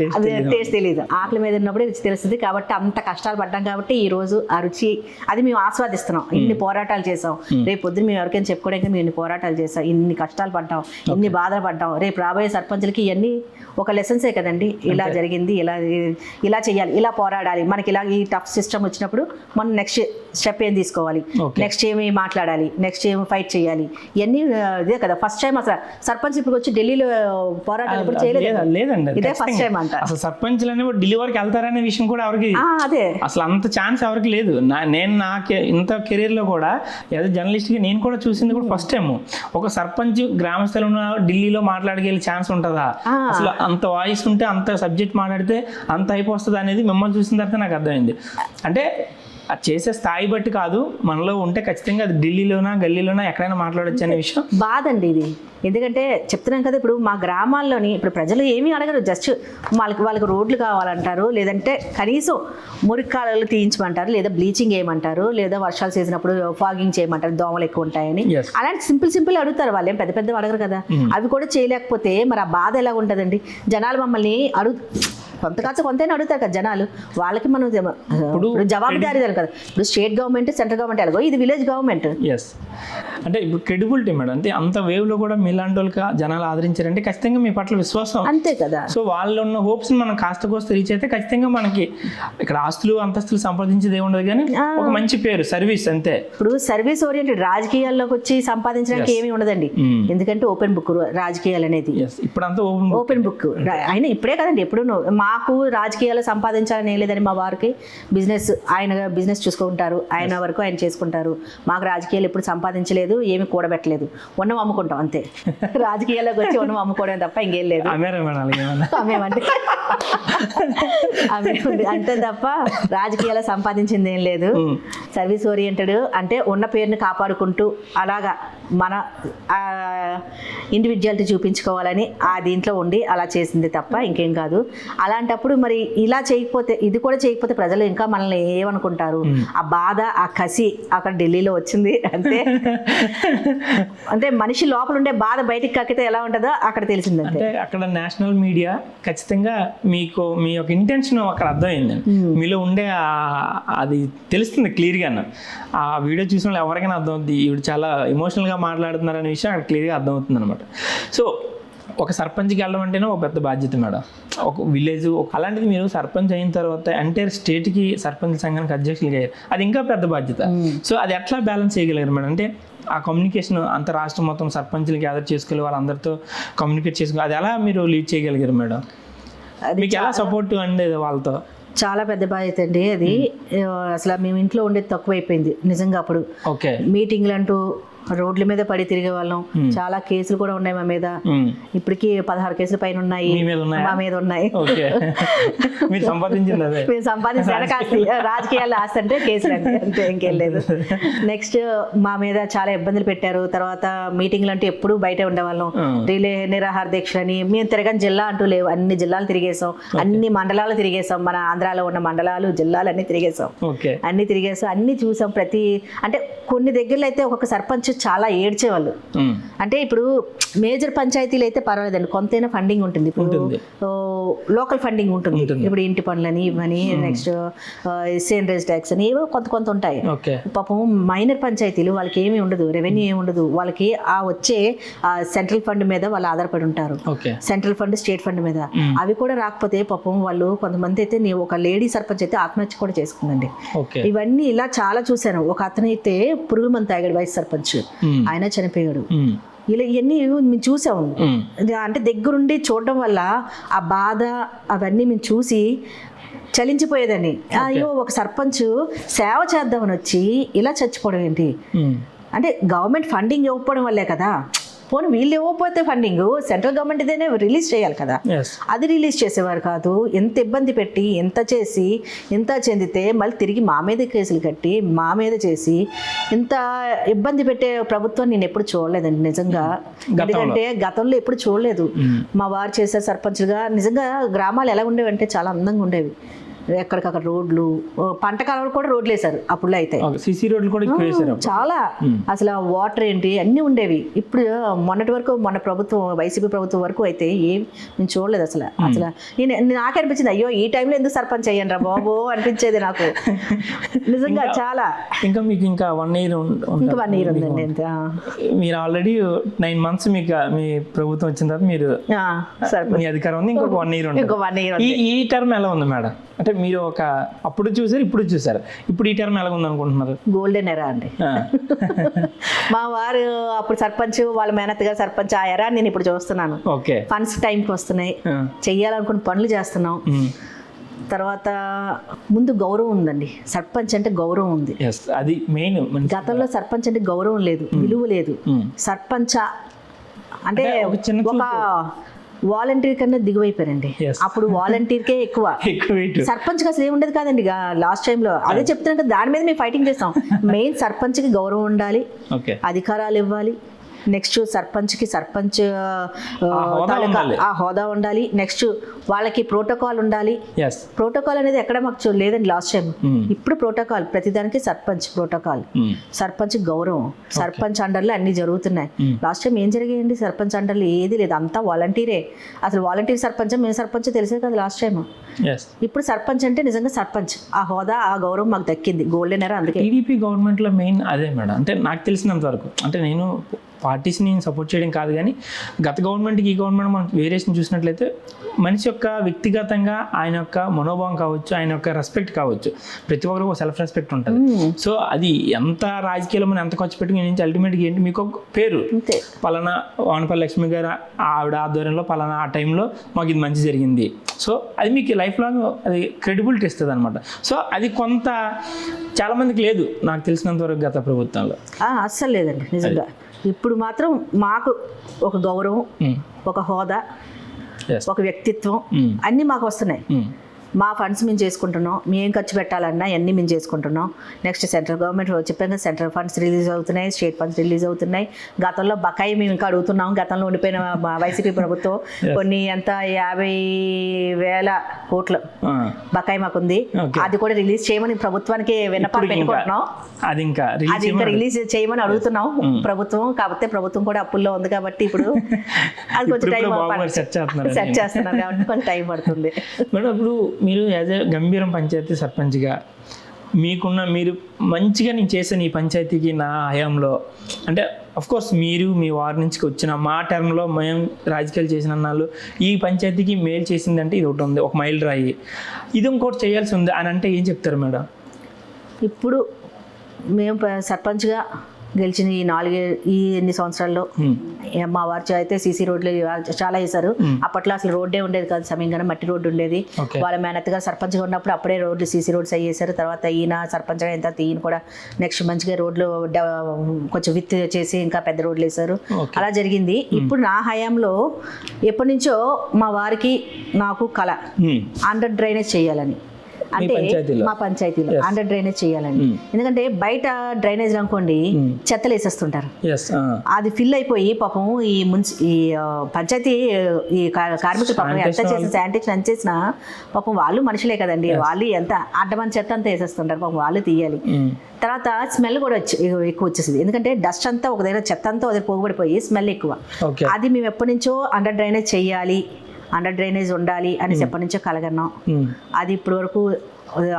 టేస్ట్ తెలియదు. ఆకలి మీద ఉన్నప్పుడే రుచి తెలుస్తుంది. కాబట్టి అంత కష్టాలు పడ్డాం కాబట్టి ఈ రోజు ఆ రుచి అది మేము ఆస్వాదిస్తున్నాం. ఇన్ని పోరాటాలు చేసాం, రేపు పొద్దున్న మేము ఎవరికైనా చెప్పుకోవడానికి మేము ఇన్ని పోరాటాలు చేసాం, ఇన్ని కష్టాలు పడ్డాం, ఇన్ని బాధలు పడ్డాం. రేపు రాబోయే సర్పంచులకి ఇవన్నీ ఒక లెసన్సే కదండి. ఇలా జరిగింది, ఇలా చేయాలి, ఇలా పోరాడాలి, మనకి ఇలా ఈ టఫ్ సిస్టమ్ వచ్చినప్పుడు మనం నెక్స్ట్ స్టెప్ ఏం తీసుకోవాలి, నెక్స్ట్ ఏమి మాట్లాడాలి, నెక్స్ట్ ఏమి ఫైట్ చేయాలి, ఇవన్నీ ఇదే కదా. ఫస్ట్ టైం అసలు సర్పంచ్ ఇప్పుడు వచ్చి ఢిల్లీలో పోరాటాలు ఎప్పుడు చేయలేదు. లేదండి, ఇదే ఫస్ట్ టైం అంట. అసలు సర్పంచ్లు అనేవి ఢిల్లీ వరకు వెళ్తారనే విషయం కూడా ఎవరికి అదే అసలు అంత ఛాన్స్ ఎవరికి లేదు. నేను ఇంత కెరీర్ లో కూడా ఏదో జర్నలిస్ట్ గా నేను కూడా చూసింది కూడా ఫస్ట్ టైం. ఒక సర్పంచ్ గ్రామ స్థలంలో ఢిల్లీలో మాట్లాడగలిగే ఛాన్స్ ఉంటుందా? అసలు అంత వాయిస్ ఉంటే, అంత సబ్జెక్ట్ మాట్లాడితే అంత అయిపోతుంది అనేది మిమ్మల్ని చూసిన తర్వాత నాకు అర్థమైంది. అంటే అది చేసే స్థాయి బట్టి కాదు, మనలో ఉంటే ఖచ్చితంగా అది ఢిల్లీలోనా గల్లీలోనా ఎక్కడైనా మాట్లాడొచ్చు అనే విషయం బాధ అండి ఇది. ఎందుకంటే చెప్తున్నాం కదా, ఇప్పుడు మా గ్రామాల్లోని ఇప్పుడు ప్రజలు ఏమీ అడగరు, జస్ట్ వాళ్ళకి రోడ్లు కావాలంటారు, లేదంటే కనీసం మురికాలు తీయించమంటారు, లేదా బ్లీచింగ్ చేయమంటారు, లేదా వర్షాలు చేసినప్పుడు ఫాగింగ్ చేయమంటారు, దోమలు ఎక్కువ ఉంటాయని. అలాంటి సింపుల్ అడుగుతారు. వాళ్ళు ఏం పెద్ద అడగరు కదా. అవి కూడా చేయలేకపోతే మరి ఆ బాధ ఎలా ఉంటుందండి? జనాలు మమ్మల్ని కొంతైనా అడుగుతారు కదా జనాలు. వాళ్ళకి మనం జవాబుదారీ కదా. ఇప్పుడు స్టేట్ గవర్నమెంట్, సెంట్రల్ గవర్నమెంట్ ఎలాగో, ఇది విలేజ్ గవర్నమెంట్. అంటే ఇప్పుడు క్రెడిబిలిటీ మేడం, అంటే అంత వేవ్ లో కూడా మీలాంటి వాళ్ళకి జనాలు ఆదరించారంటే ఖచ్చితంగా మీ పట్ల విశ్వాసం అంతే కదా. సో వాళ్ళు ఉన్న హోప్స్ మనం కాస్త రీచ్ అయితే ఖచ్చితంగా మనకి ఇక్కడ ఆస్తులు అంతస్తులు సంపాదించేది ఏముండదు, కానీ ఒక మంచి పేరు, సర్వీస్ అంతే. ఇప్పుడు సర్వీస్ ఓరియంటెడ్ రాజకీయాల్లోకి వచ్చి సంపాదించడానికి ఏమీ ఉండదండి. ఎందుకంటే ఓపెన్ బుక్ రాజకీయాలు అనేది. ఇప్పుడు అంతా ఓపెన్ బుక్ అయినా ఇప్పుడే కదండి. ఎప్పుడు మాకు రాజకీయాలు సంపాదించాలని లేదని మా వారికి బిజినెస్, ఆయన బిజినెస్ చూసుకుంటారు, ఆయన వరకు ఆయన చేసుకుంటారు. మాకు రాజకీయాలు ఎప్పుడు సంపాదించలేదు, ఏమి కూడబెట్టలేదు, ఉన్నం అమ్ముకుంటాం అంతే. రాజకీయాల్లోకి వచ్చి ఉన్నం అమ్ముకోవడం తప్ప ఇంకేం లేదు. అంతే తప్ప రాజకీయాలు సంపాదించింది ఏం లేదు. సర్వీస్ ఓరియంటెడ్ అంటే ఉన్న పేరుని కాపాడుకుంటూ అలాగా మన ఇండివిజువాలిటీ చూపించుకోవాలని ఆ దీంట్లో ఉండి అలా చేసింది తప్ప ఇంకేం కాదు. అలాంటప్పుడు మరి ఇలా చేయకపోతే, ఇది కూడా చేయకపోతే ప్రజలు ఇంకా మనల్ని ఏమనుకుంటారు? ఆ బాధ, ఆ కసి అక్కడ ఢిల్లీలో వచ్చింది అంతే. అంటే మనిషి లోపల ఉండే బాధ బయటికి కక్కితే ఎలా ఉంటుందో అక్కడ తెలిసింది. అంటే అక్కడ నేషనల్ మీడియా ఖచ్చితంగా మీకు మీ యొక్క ఇంటెన్షన్ అక్కడ అర్థమైందండి. మీలో ఉండే అది తెలుస్తుంది క్లియర్గా. ఆ వీడియో చూసిన వాళ్ళు ఎవరికైనా అర్థమవుతుంది, ఇవి చాలా ఎమోషనల్గా మాట్లాడుతున్నారు అనే విషయం అక్కడ క్లియర్గా అర్థమవుతుంది అనమాట. సో ఒక సర్పంచ్కి వెళ్ళడం అంటేనే ఒక పెద్ద బాధ్యత మేడం. ఒక విలేజ్ అలాంటిది మీరు సర్పంచ్ అయిన తర్వాత ఎంటైర్ స్టేట్కి సర్పంచ్ సంఘానికి అధ్యక్షులుగా అయ్యారు, అది ఇంకా పెద్ద బాధ్యత. సో అది ఎట్లా బ్యాలెన్స్ చేయగలిగారు మేడం? అంటే ఆ కమ్యూనికేషన్ అంత రాష్ట్రం మొత్తం సర్పంచ్లు గ్యాదర్ చేసుకెళ్ళి వాళ్ళందరితో కమ్యూనికేట్ చేసుకుని అది ఎలా మీరు లీడ్ చేయగలిగారు మేడం? మీకు ఎలా సపోర్ట్ అండేది వాళ్ళతో? చాలా పెద్ద బాధ్యత అండి అది. అసలు మేము ఇంట్లో ఉండేది తక్కువైపోయింది నిజంగా. అప్పుడు ఓకే, మీటింగ్లు అంటూ రోడ్ల మీద పడి తిరిగే వాళ్ళం. చాలా కేసులు కూడా ఉన్నాయి మా మీద. ఇప్పటికి 16 కేసుల పైన ఉన్నాయి మా మీద ఉన్నాయి. మీరు సంపాదించింది అదే. మేము సంపాదించిన రాజకీయాల్లో ఆస్తి అంటే కేసులు అండి, అంతే, ఇంకేం లేదు. నెక్స్ట్ మా మీద చాలా ఇబ్బందులు పెట్టారు. తర్వాత మీటింగ్లు అంటే ఎప్పుడు బయట ఉండేవాళ్ళం. రిలే నిరాహార దీక్షలని మేము తిరగని జిల్లా అంటూ లేవు, అన్ని జిల్లాలు తిరిగేసాం, అన్ని మండలాలు తిరిగేసాం, మన ఆంధ్రాలో ఉన్న మండలాలు జిల్లాలు అన్ని తిరిగేసాం, అన్ని తిరిగేసాం, అన్ని చూసాం. అంటే కొన్ని దగ్గరలో అయితే ఒక్కొక్క సర్పంచ్ చాలా ఏడ్చేవాళ్ళు. అంటే ఇప్పుడు మేజర్ పంచాయతీలు అయితే పర్వాలేదండి, కొంతైనా ఫండింగ్ ఉంటుంది. ఇప్పుడు లోకల్ ఫండింగ్ ఉంటుంది. ఇప్పుడు ఇంటి పనులని ఇవని, నెక్స్ట్ సేంద్రేజ్ ట్యాక్స్ అని ఏవో కొంత ఉంటాయి. పాపం మైనర్ పంచాయతీలు వాళ్ళకి ఏమీ ఉండదు, రెవెన్యూ ఏమి ఉండదు. వాళ్ళకి ఆ వచ్చే సెంట్రల్ ఫండ్ మీద వాళ్ళు ఆధారపడి ఉంటారు, సెంట్రల్ ఫండ్ స్టేట్ ఫండ్ మీద. అవి కూడా రాకపోతే పాపం వాళ్ళు కొంతమంది అయితే ఒక లేడీ సర్పంచ్ అయితే ఆత్మహత్య కూడా చేసుకుందండి. ఇవన్నీ ఇలా చాలా చూశాను. ఒక అతనైతే పురుగుల మందు తాగాడు, వైస్ సర్పంచ్, ఆయన చనిపోయాడు. ఇలా ఇవన్నీ మేము చూసాము. అంటే దగ్గరుండి చూడడం వల్ల ఆ బాధ అవన్నీ మేము చూసి చలించిపోయేదని. అయ్యో, ఒక సర్పంచ్ సేవ చేద్దామని వచ్చి ఇలా చచ్చిపోవడం ఏంటి? అంటే గవర్నమెంట్ ఫండింగ్ ఇవ్వకపోవడం వల్లే కదా. పోనీ వీళ్ళు ఇవ్వకపోతే ఫండింగ్ సెంట్రల్ గవర్నమెంట్ ఇదేనే రిలీజ్ చేయాలి కదా, అది రిలీజ్ చేసేవారు కాదు. ఎంత ఇబ్బంది పెట్టి ఎంత చేసి ఎంత చెందితే మళ్ళీ తిరిగి మా మీద కేసులు కట్టి మా మీద చేసి ఇంత ఇబ్బంది పెట్టే ప్రభుత్వం నేను ఎప్పుడు చూడలేదండి నిజంగా. ఎందుకంటే గతంలో ఎప్పుడు చూడలేదు. మా వారు చేసే సర్పంచ్గా నిజంగా గ్రామాలు ఎలా ఉండేవి అంటే చాలా అందంగా ఉండేవి. ఎక్కడికక్కడ రోడ్లు, పంట కాలంలో కూడా రోడ్లు వేశారు అప్పుడు అయితే, సిసి రోడ్లు కూడా చాలా. అసలు వాటర్ ఏంటి అన్నీ ఉండేవి. ఇప్పుడు మొన్నటి వరకు మన ప్రభుత్వం వైసీపీ ప్రభుత్వం వరకు అయితే ఏం నేను చూడలేదు అసలు. నాకు అనిపించింది, అయ్యో ఈ టైంలో ఎందుకు సర్పంచ్ అయ్యాను రా బాబు అనిపించేది నాకు నిజంగా చాలా. ఇంకా మీకు ఇంకా 1 year ఇంకా 1 year ఉందండి. ఎంత మీరు ఆల్రెడీ 9 months మీకు మీ ప్రభుత్వం వచ్చిన తర్వాత మీరు మీ అధికారం ఉంది, ఇంకొక 1 year ఉంది. ఇంకో 1 year. ఈ టర్మ్ ఎలా ఉంది మేడం? అంటే మీరు ఒక అప్పుడు చూసారు, ఇప్పుడు చూసారు, ఇప్పుడు ఈ టర్మ్ ఎలా ఉంది అనుకుంటున్నారు? గోల్డెన్ ఎరా అండి. మా వారు అప్పుడు సర్పంచ్, వాళ్ళ మేనత్తగా సర్పంచ్ ఆ ఎరా నేను ఇప్పుడు చూస్తున్నాను. ఫండ్స్ టైంకి వస్తున్నాయి, చెయ్యాలనుకున్న పనులు చేస్తున్నాం. తర్వాత ముందు గౌరవం ఉందండి, సర్పంచ్ అంటే గౌరవం ఉంది. అది మెయిన్. గతంలో సర్పంచ్ అంటే గౌరవం లేదు, విలువ లేదు. సర్పంచ్ అంటే ఒక వాలంటీర్ కన్నా దిగువైపోయారండి. అప్పుడు వాలంటీర్కే ఎక్కువ, సర్పంచ్కి అసలు ఏమి ఉండదు కాదండి. లాస్ట్ టైంలో అదే చెప్తున్నాను కదా, దాని మీద మేము ఫైటింగ్ చేస్తాం. మెయిన్ సర్పంచ్కి గౌరవం ఉండాలి, అధికారాలు ఇవ్వాలి. నెక్స్ట్ సర్పంచ్కి సర్పంచ్ ఆ హోదా ఉండాలి. నెక్స్ట్ వాళ్ళకి ప్రోటోకాల్ ఉండాలి. ప్రోటోకాల్ అనేది ఎక్కడ మాకు లేదండి లాస్ట్ టైం. ఇప్పుడు ప్రోటోకాల్ ప్రతిదానికి సర్పంచ్ ప్రోటోకాల్, సర్పంచ్ గౌరవం, సర్పంచ్ అండర్లో అన్ని జరుగుతున్నాయి. లాస్ట్ టైం ఏం జరిగాయండి? సర్పంచ్ అండర్లో ఏది లేదు, అంతా వాలంటీరే. అసలు వాలంటీర్ సర్పంచ్ మేము సర్పంచ్ తెలిసే కదా లాస్ట్ టైం. ఇప్పుడు సర్పంచ్ అంటే నిజంగా సర్పంచ్, ఆ హోదా ఆ గౌరవం మాకు దక్కింది. Golden era. అందుకే టీడీపీ గవర్నమెంట్లో మెయిన్ అదే మేడం. అంటే నాకు తెలిసినంత వరకు, అంటే నేను పార్టీస్ని నేను సపోర్ట్ చేయడం కాదు, కానీ గత గవర్నమెంట్కి ఈ గవర్నమెంట్ మనం వేరియేషన్ చూసినట్లయితే మనిషి యొక్క వ్యక్తిగతంగా ఆయన యొక్క మనోభావం కావచ్చు, ఆయన యొక్క రెస్పెక్ట్ కావచ్చు, ప్రతి ఒక్కరికి ఒక సెల్ఫ్ రెస్పెక్ట్ ఉంటుంది. సో అది ఎంత రాజకీయాల్లో మనం ఎంత ఖర్చు పెట్టుకుని నుంచి అల్టిమేట్గా ఏంటి, మీకు ఒక పేరు, పలానా వానపల్లి లక్ష్మి గారు ఆవిడ ఆధ్వర్యంలో పలానా ఆ టైంలో మాకు ఇది మంచి జరిగింది. సో అది మీకు లైఫ్ లాంగ్ అది క్రెడిబిలిటీ ఇస్తుంది అనమాట. సో అది కొంత చాలామందికి లేదు నాకు తెలిసినంత వరకు గత ప్రభుత్వంలో. అస్సలు లేదండి నిజంగా. ఇప్పుడు మాత్రం మాకు ఒక గౌరవం, ఒక హోదా, ఒక వ్యక్తిత్వం అన్నీ మాకు వస్తున్నాయి. మా ఫండ్స్ మేము చేసుకుంటున్నాం, మేము ఖర్చు పెట్టాలన్నా అన్నీ మేము చేసుకుంటున్నాం. నెక్స్ట్ సెంట్రల్ గవర్నమెంట్ చెప్పాను, సెంట్రల్ ఫండ్స్ రిలీజ్ అవుతున్నాయి, స్టేట్ ఫండ్స్ రిలీజ్ అవుతున్నాయి. గతంలో బకాయి మేము ఇంకా అడుగుతున్నాం. గతంలో ఉండిపోయిన వైసీపీ ప్రభుత్వం కొన్ని ఎంత 50,000 కోట్లు బకాయి మాకుంది. అది కూడా రిలీజ్ చేయమని ప్రభుత్వానికి విన్నపాలు పెట్టుకుంటున్నాం. అది ఇంకా రిలీజ్ చేయమని అడుగుతున్నాం ప్రభుత్వం. కాకపోతే ప్రభుత్వం కూడా అప్పుల్లో ఉంది కాబట్టి ఇప్పుడు అది కొంచెం టైం సెట్ చేస్తున్నారు కాబట్టి కొంచెం టైం పడుతుంది. మేడం ఇప్పుడు మీరు యాజ్ ఏ గంభీరం పంచాయతీ సర్పంచ్గా మీరు మంచిగా నేను చేశాను ఈ పంచాయతీకి నా హయాంలో అంటే కోర్స్ మీరు మీ వారి నుంచి వచ్చిన మా టర్మ్లో మేము రాజకీయాలు చేసిన అన్నాళ్ళు ఈ పంచాయతీకి మేలు చేసిందంటే ఇది ఒకటి ఉంది, ఒక మైల్ రాయి, ఇది ఇంకోటి చేయాల్సి ఉంది అని అంటే ఏం చెప్తారు మేడం? ఇప్పుడు మేము సర్పంచ్గా గెలిచిన ఈ ఎన్ని సంవత్సరాల్లో మా వారు అయితే సీసీ రోడ్లు చాలా వేశారు. అప్పట్లో అసలు రోడ్డే ఉండేది కాదు, సమయంగా మట్టి రోడ్డు ఉండేది. వాళ్ళ మేనత్తగా సర్పంచ్గా ఉన్నప్పుడు అప్పుడే రోడ్లు సీసీ రోడ్స్ అయ్యి వేశారు. తర్వాత ఈయన సర్పంచ్గా అయిన తర్వాత ఈయన కూడా నెక్స్ట్ మంచిగా రోడ్లు కొంచెం విత్ చేసి ఇంకా పెద్ద రోడ్లు వేశారు. అలా జరిగింది. ఇప్పుడు నా హయాంలో ఎప్పటి నుంచో మా వారికి నాకు కళ అండర్ డ్రైనేజ్ చేయాలని, అంటే మా పంచాయతీలో అండర్ డ్రైనేజ్ చేయాలండి. ఎందుకంటే బయట డ్రైనేజ్ అనుకోండి చెత్తలు వేసేస్తుంటారు, అది ఫిల్ అయిపోయి పాపం ఈ పంచాయతీ ఈ కార్మికులు పాపం ఎంత చేసిన శానిటేషన్ ఎంత చేసినా పాపం వాళ్ళు మనుషులే కదండి, వాళ్ళు ఎంత అడ్డమని చెత్త అంతా వేసేస్తుంటారు, పాపం వాళ్ళు తీయాలి. తర్వాత స్మెల్ కూడా ఎక్కువ వచ్చేసింది, ఎందుకంటే డస్ట్ అంతా ఒక దగ్గర చెత్త అంతా ఒక దగ్గర పోగుపడిపోయి స్మెల్ ఎక్కువ. అది మేము ఎప్పటి నుంచో అండర్ డ్రైనేజ్ చేయాలి, అండర్ డ్రైనేజ్ ఉండాలి అని ఎప్పటి నుంచో కలగన్నాం. అది ఇప్పటి వరకు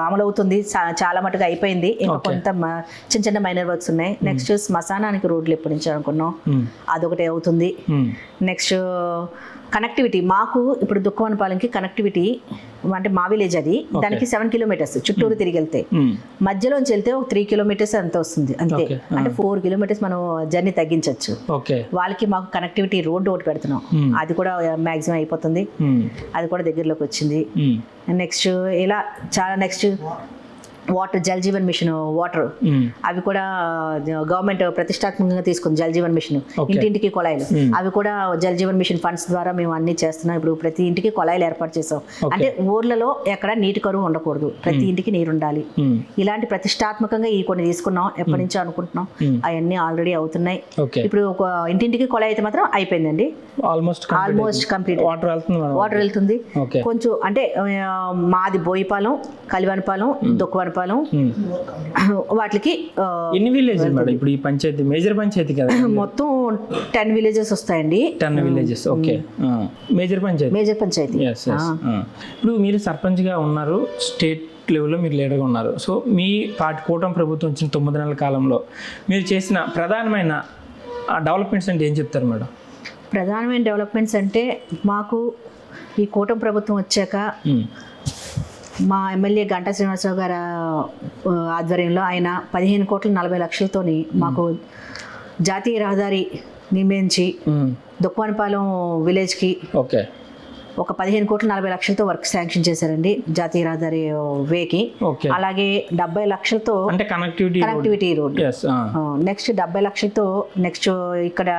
అమలు అవుతుంది, చాలా మటుకు అయిపోయింది. ఇంకా కొంత చిన్న చిన్న మైనర్ వర్క్స్ ఉన్నాయి. నెక్స్ట్ శ్మశానానికి రోడ్లు ఎప్పటి నుంచో అనుకున్నాం, అదొకటి అవుతుంది. నెక్స్ట్ కనెక్టివిటీ మాకు ఇప్పుడు దుఃఖవనపాలెంకి కనెక్టివిటీ అంటే మా విలేజ్ అది, దానికి 7 కిలోమీటర్స్ చుట్టూరు తిరిగి వెళ్తే, మధ్యలోంచి వెళ్తే ఒక 3 కిలోమీటర్స్ అంత వస్తుంది అంతే. అంటే 4 కిలోమీటర్స్ మనం జర్నీ తగ్గించవచ్చు. వాళ్ళకి మాకు కనెక్టివిటీ రోడ్డు ఒకటి పెడుతున్నాం, అది కూడా మ్యాక్సిమం అయిపోతుంది, అది కూడా దగ్గరలోకి వచ్చింది. నెక్స్ట్ ఇలా చాలా next water Jal Jeevan mission water అవి కూడా గవర్నమెంట్ ప్రతిష్టాత్మకంగా తీసుకుంది. జల్ జీవన్ మిషన్ ఇంటింటికి కొళాయిలు, అవి కూడా జల్ జీవన్ మిషన్ ఫండ్స్ ద్వారా మేము అన్ని చేస్తున్నాం. ఇప్పుడు ప్రతి ఇంటికి కొళాయిలు ఏర్పాటు చేసాం. అంటే ఊర్లలో ఎక్కడ నీటి కరువు ఉండకూడదు, ప్రతి ఇంటికి నీరు ఉండాలి. ఇలాంటి ప్రతిష్టాత్మకంగా ఈ కొన్ని తీసుకున్నాం, ఎప్పటి నుంచో అనుకుంటున్నాం, అవన్నీ ఆల్రెడీ అవుతున్నాయి. ఇప్పుడు ఒక ఇంటింటికి కొళాయి అయితే మాత్రం అయిపోయిందండి, ఆల్మోస్ట్ కంప్లీట్. వాటర్ వెళ్తుంది కొంచెం. అంటే మాది బోయిపాలెం, కలివనపాలెం, దుఃఖవనపాలెం వాటికి ఎన్ని విలేజెస్ మేడం ఇప్పుడు ఈ పంచాయతీ? మేజర్ పంచాయతీ కదా, మొత్తం 10 విలేజెస్ వస్తాయండి. 10 విలేజెస్. Okay, major panchayat. ఇప్పుడు మీరు సర్పంచ్గా ఉన్నారు, స్టేట్ లెవెల్లో మీరు లీడర్గా ఉన్నారు. సో మీ పార్టీ కూటమి ప్రభుత్వం వచ్చిన 9 నెలల కాలంలో మీరు చేసిన ప్రధానమైన డెవలప్మెంట్స్ అంటే ఏం చెప్తారు మేడం? ప్రధానమైన డెవలప్మెంట్స్ అంటే మాకు ఈ కూటమి ప్రభుత్వం వచ్చాక మా ఎమ్మెల్యే గంటా శ్రీనివాసరావు గారి ఆధ్వర్యంలో ఆయన 15,40,00,000తోని మాకు జాతీయ రహదారి నిర్మించి దుఃఖవనపాలెం విలేజ్కి ఒక 15,40,00,000తో వర్క్ శాంక్షన్ చేశారండి, జాతీయ రహదారి వేకి. అలాగే 70 లక్షలతో కనెక్టివిటీ రోడ్. నెక్స్ట్ 70 లక్షలతో నెక్స్ట్ ఇక్కడ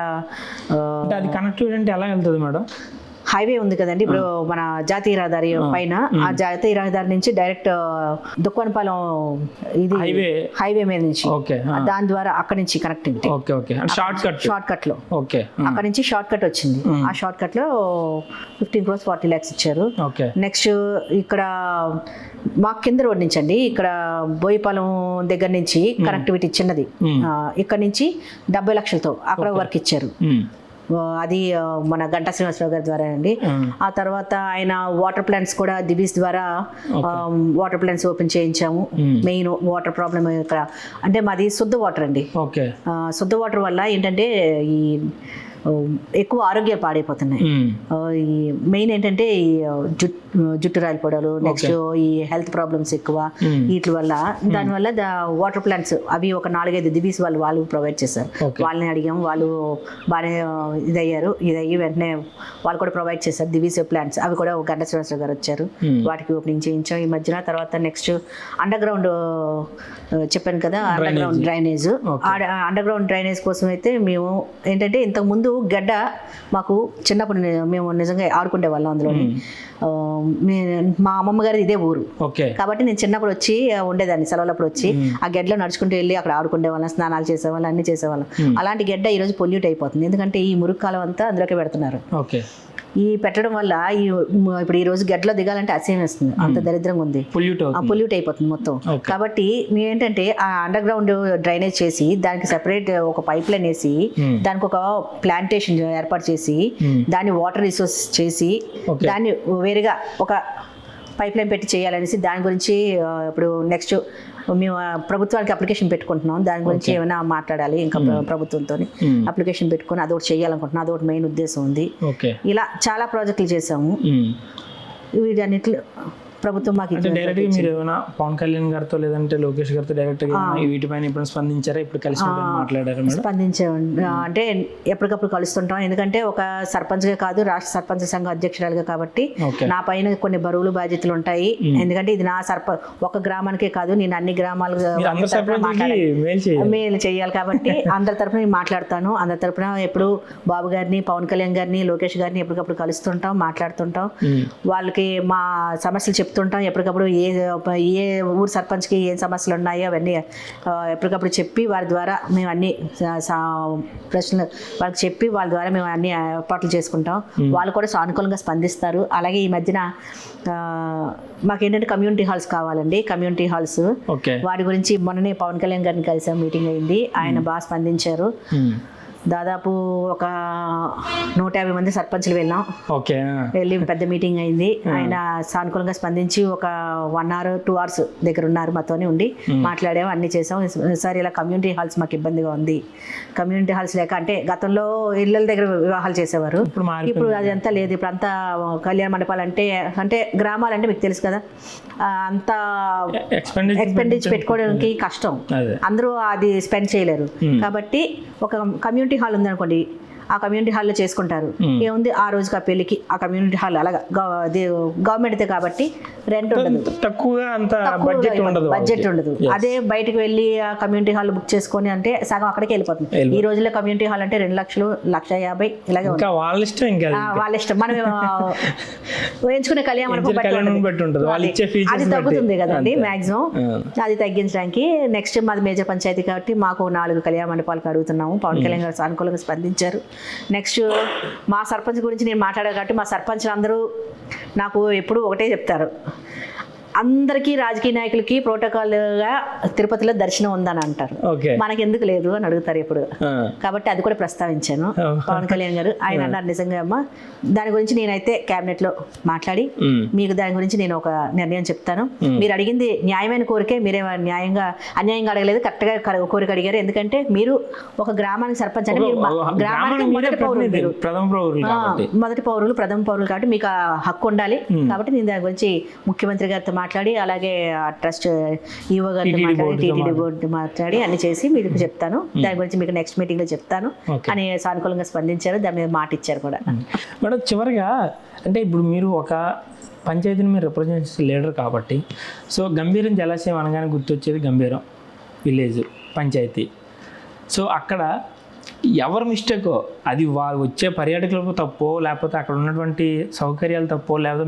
కనెక్టివిటీ అంటే ఎలా వెళ్తుంది మేడం? హైవే ఉంది కదండి ఇప్పుడు మన జాతీయ రహదారి పైన, ఆ జాతీయ రహదారి నుంచి డైరెక్ట్ దుఃఖవనపాలెం ఇది హైవే మీద నుంచి, దాని ద్వారా అక్కడ నుంచి కనెక్టివిటీ షార్ట్ కట్ లో అక్కడ నుంచి షార్ట్ కట్ వచ్చింది. ఆ షార్ట్ కట్ లో 15 crores 40 lakhs ఇచ్చారు. నెక్స్ట్ ఇక్కడ మా కింద రోడ్ నుంచి అండి, ఇక్కడ బోయిపాలెం దగ్గర నుంచి కనెక్టివిటీ చిన్నది, ఇక్కడ నుంచి 70 లక్షలతో అక్కడ వర్క్ ఇచ్చారు. అది మన గంటా శ్రీనివాసరావు గారి ద్వారా అండి. ఆ తర్వాత ఆయన వాటర్ ప్లాంట్స్ కూడా దిబీస్ ద్వారా వాటర్ ప్లాంట్స్ ఓపెన్ చేయించాము. మెయిన్ వాటర్ ప్రాబ్లమ్ ఇక్కడ అంటే మాది శుద్ధ వాటర్ అండి. శుద్ధ వాటర్ వల్ల ఏంటంటే ఈ ఎక్కువ ఆరోగ్యాలు పాడైపోతున్నాయి. ఈ మెయిన్ ఏంటంటే ఈ జుట్టు రాలిపోవడాలు, నెక్స్ట్ ఈ హెల్త్ ప్రాబ్లమ్స్ ఎక్కువ వీటి వల్ల. దానివల్ల వాటర్ ప్లాంట్స్ అవి ఒక 4-5 దిబీస్ వాళ్ళు ప్రొవైడ్ చేశారు. వాళ్ళని అడిగాము, వాళ్ళు బాగానే ఇదయ్యి వెంటనే వాళ్ళు కూడా ప్రొవైడ్ చేశారు దిబీస్ ప్లాంట్స్. అవి కూడా గంటా శ్రీనివాసరావు గారు వచ్చారు, వాటికి ఓపెనింగ్ చేయించాం ఈ మధ్యన. తర్వాత నెక్స్ట్ అండర్ గ్రౌండ్ చెప్పాను కదా, under ground drainage. Under ground drainage కోసం అయితే మేము ఏంటంటే ఇంతకు ముందు గడ్డ మాకు చిన్నప్పుడు మేము నిజంగా ఆడుకునే వాళ్ళం అందులో. మా అమ్మమ్మ గారి ఇదే ఊరు కాబట్టి నేను చిన్నప్పుడు వచ్చి ఉండేదాన్ని, సెలవులప్పుడు వచ్చి ఆ గడ్డలో నడుచుకుంటూ వెళ్ళి అక్కడ ఆడుకునే వాళ్ళం, స్నానాలు చేసేవాళ్ళం, అన్ని చేసేవాళ్ళం. అలాంటి గడ్డ ఈరోజు పొల్యూట్ అయిపోతుంది, ఎందుకంటే ఈ మురుగు కాలం అంతా అందులోకి పెడుతున్నారు. ఈ పెట్టడం వల్ల ఇప్పుడు ఈ రోజు గడ్డలో దిగాలంటే అసహ్యం వేస్తుంది, అంత దరిద్రంగా ఉంది, పొల్యూట్ అయిపోతుంది మొత్తం. కాబట్టి మేము ఏంటంటే ఆ అండర్ గ్రౌండ్ డ్రైనేజ్ చేసి దానికి సెపరేట్ ఒక పైప్ లైన్ వేసి దానికి ఒక ప్లాంటేషన్ ఏర్పాటు చేసి దాన్ని వాటర్ రిసోర్స్ చేసి దాన్ని వేరుగా ఒక పైప్ లైన్ పెట్టి చేయాలనేసి దాని గురించి ఇప్పుడు నెక్స్ట్ మేము ప్రభుత్వానికి అప్లికేషన్ పెట్టుకుంటున్నాం. దాని గురించి ఏమైనా మాట్లాడాలి ఇంకా ప్రభుత్వంతో అప్లికేషన్ పెట్టుకొని అదొకటి చేయాలనుకుంటున్నాం. అదొకటి మెయిన్ ఉద్దేశం ఉంది. ఓకే. ఇలా చాలా ప్రాజెక్టులు చేసాము. వీటన్నిటిలో ప్రభుత్వం మాకు అంటే డైరెక్ట్గా మీరు ఏమైనా పవన్ కళ్యాణ్ గారితో లేదంటే లోకేష్ గారితో డైరెక్ట్గా వీటిపైన ఇప్పుడు స్పందించారా? ఇప్పుడు కలిసి మాట్లాడారా మేడం? స్పందించాము. అంటే ఎప్పటికప్పుడు కలుస్తుంటాం. ఎందుకంటే ఒక సర్పంచ్గా కాదు, రాష్ట్ర సర్పంచ్ సంఘ అధ్యక్షురాలుగా కాబట్టి నా పైన కొన్ని బరువులు బాధ్యతలు ఉంటాయి. ఎందుకంటే ఇది నా ఒక గ్రామానికే కాదు, నేను అన్ని గ్రామాలు మేలు చేయాలి కాబట్టి అందరి తరపున నేను మాట్లాడతాను. అందరి తరపున ఎప్పుడు బాబు గారిని, పవన్ కళ్యాణ్ గారిని, లోకేష్ గారిని ఎప్పటికప్పుడు కలుస్తుంటాం, మాట్లాడుతుంటాం. వాళ్ళకి మా సమస్యలు చెప్తుంటాం. ఎప్పటికప్పుడు ఏ ఊరు సర్పంచ్కి ఏం సమస్యలు ఉన్నాయో అవన్నీ ఎప్పటికప్పుడు చెప్పి వారి ద్వారా మేము అన్ని ప్రశ్నలు వాళ్ళకి చెప్పి వాళ్ళ ద్వారా మేము అన్ని ఏర్పాట్లు చేసుకుంటాం. వాళ్ళు కూడా సానుకూలంగా స్పందిస్తారు. అలాగే ఈ మధ్యన మాకేంటంటే కమ్యూనిటీ హాల్స్ కావాలండి. కమ్యూనిటీ హాల్స్ వాటి గురించి మొన్ననే పవన్ కళ్యాణ్ గారిని కలిసాం, మీటింగ్ అయింది. ఆయన బాగా స్పందించారు. దాదాపు ఒక 150 మంది సర్పంచ్లు వెళ్ళాం. వెళ్ళి పెద్ద మీటింగ్ అయింది. ఆయన సానుకూలంగా స్పందించి ఒక 1 hour 2 hours దగ్గర ఉన్నారు, మాతోనే ఉండి మాట్లాడాము, అన్ని చేసాం. సార్ ఇలా కమ్యూనిటీ హాల్స్ మాకు ఇబ్బందిగా ఉంది. కమ్యూనిటీ హాల్స్ లేక అంటే గతంలో ఇళ్ళ దగ్గర వివాహాలు చేసేవారు, ఇప్పుడు అది అంతా లేదు. ఇప్పుడు అంతా కళ్యాణ మండపాలు అంటే గ్రామాలంటే మీకు తెలుసు కదా, అంత ఎక్స్పెండిచర్ పెట్టుకోవడానికి కష్టం, అందరూ అది స్పెండ్ చేయలేరు. కాబట్టి ఒక కమ్యూనిటీ హాల్ ఉందనుకోండి, ఆ కమ్యూనిటీ హాల్లో చేసుకుంటారు. ఏముంది ఆ రోజుకి ఆ పెళ్లికి ఆ కమ్యూనిటీ హాల్ అలాగా గవర్నమెంట్దే కాబట్టి రెంట్ ఉండదు, తక్కువగా అంత బడ్జెట్ ఉండదు. అదే బయటకు వెళ్ళి ఆ కమ్యూనిటీ హాల్ బుక్ చేసుకొని అంటే సగం అక్కడికి వెళ్ళిపోతుంది. ఈ రోజుల్లో కమ్యూనిటీ హాల్ అంటే 2 లక్షలు, 1,50,000 ఇలాగే వాళ్ళ ఇష్టం. మనం ఎంచుకునే కళ్యాణం అది తగ్గుతుంది కదండి మాక్సిమం. అది తగ్గించడానికి నెక్స్ట్ మాది మేజర్ పంచాయతీ కాబట్టి మాకు 4 కళ్యాణ మండపాలకు అడుగుతున్నాము. పవన్ కళ్యాణ్ గారు సానుకూలంగా స్పందించారు. నెక్స్ట్ మా సర్పంచ్ గురించి నేను మాట్లాడాను కాబట్టి మా సర్పంచ్లు అందరూ నాకు ఎప్పుడు ఒకటే చెప్తారు, అందరికీ రాజకీయ నాయకులకి ప్రోటోకాల్గా తిరుపతిలో దర్శనం ఉందని అంటారు, మనకి ఎందుకు లేదు అని అడుగుతారు ఎప్పుడు. కాబట్టి అది కూడా ప్రస్తావించాను. పవన్ కళ్యాణ్ గారు ఆయన అన్నారు, నిజంగా అమ్మ దాని గురించి నేనైతే క్యాబినెట్లో మాట్లాడి మీకు దాని గురించి నేను ఒక నిర్ణయం చెప్తాను. మీరు అడిగింది న్యాయమైన కోరికే, మీరే అన్యాయంగా అడగలేదు, కరెక్ట్గా కోరిక అడిగారు. ఎందుకంటే మీరు ఒక గ్రామానికి సర్పంచ్ అంటే మీరు గ్రామానికి మొదటి పౌరులు, మీరు మొదటి పౌరులు, ప్రథమ పౌరులు కాబట్టి మీకు ఆ హక్కు ఉండాలి. కాబట్టి నేను దాని గురించి ముఖ్యమంత్రి గారితో మాట్లాడి అలాగే ట్రస్ట్ ఈవో గారితో మాట్లాడి టీటీడీ బోర్డు మాట్లాడి అన్ని చేసి మీకు చెప్తాను. దాని గురించి మీకు నెక్స్ట్ మీటింగ్ లో చెప్తాను అని సానుకూలంగా స్పందించారు. దాని మీద మాట ఇచ్చారు కూడా. మేడం చివరిగా అంటే ఇప్పుడు మీరు ఒక పంచాయతీని మీరు రిప్రజెంట్ చేసే లీడర్ కాబట్టి, సో గంభీరం జలాశయం అనగానే గుర్తొచ్చేది గంభీరం విలేజ్ పంచాయతీ. సో అక్కడ ఎవరి మిస్టేకో, అది వారు వచ్చే పర్యాటకులకు తప్పో, లేకపోతే అక్కడ ఉన్నటువంటి సౌకర్యాలు తప్పో, లేకపోతే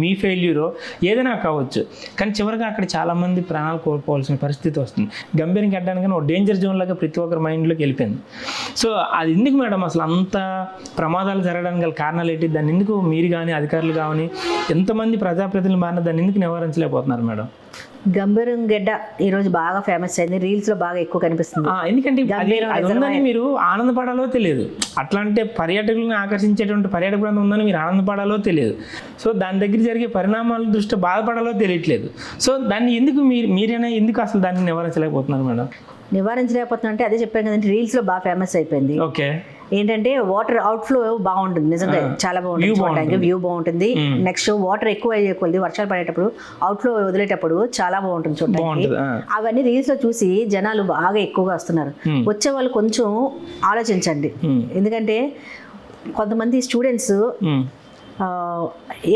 మీ ఫెయిల్యూరో ఏదైనా కావచ్చు, కానీ చివరిగా అక్కడ చాలామంది ప్రాణాలు కోల్పోవాల్సిన పరిస్థితి వస్తుంది. గంభీరం కట్టడానికి ఒక డేంజర్ జోన్ లాగా ప్రతి ఒక్కరి మైండ్లోకి వెళ్ళిపోయింది. సో అది ఎందుకు మేడం అసలు అంత ప్రమాదాలు జరగడానికి గల కారణాలు ఏంటి? దాన్ని ఎందుకు మీరు కానీ అధికారులు కానీ ఎంతమంది ప్రజాప్రతినిధులు మారిన దాన్ని ఎందుకు నివారించలేకపోతున్నారు మేడం? గంభీరం గడ్డ ఈరోజు బాగా ఫేమస్ అయింది, రీల్స్ లో బాగా ఎక్కువ కనిపిస్తుంది. ఎందుకంటే మీరు ఆనందపడాలో తెలియదు, అట్లా అంటే పర్యాటకులను ఆకర్షించేటువంటి పర్యాటక ప్రాంతం ఉందని మీరు ఆనందపడాలో తెలియదు. సో దాని దగ్గర జరిగే పరిణామాల దృష్ట్యా బాధపడాలో తెలియట్లేదు. సో దాన్ని ఎందుకు మీరైనా ఎందుకు అసలు దాన్ని నివారించలేకపోతున్నారు మేడం? నివారించలేకపోతున్నా అంటే అదే చెప్పాను కదండి, రీల్స్ లో బాగా ఫేమస్ అయిపోయింది. ఓకే. ఏంటంటే వాటర్ అవుట్ఫ్లో బాగుంటుంది, నిజంగా చాలా బాగుంటుంది, చూడడానికి వ్యూ బాగుంటుంది. నెక్స్ట్ వాటర్ ఎక్కువ అయ్యేది వర్షాలు పడేటప్పుడు అవుట్ఫ్లో వదిలేటప్పుడు చాలా బాగుంటుంది చూడడానికి. అవన్నీ రీల్స్ లో చూసి జనాలు బాగా ఎక్కువగా వస్తున్నారు. వచ్చే వాళ్ళు కొంచెం ఆలోచించండి, ఎందుకంటే కొంతమంది స్టూడెంట్స్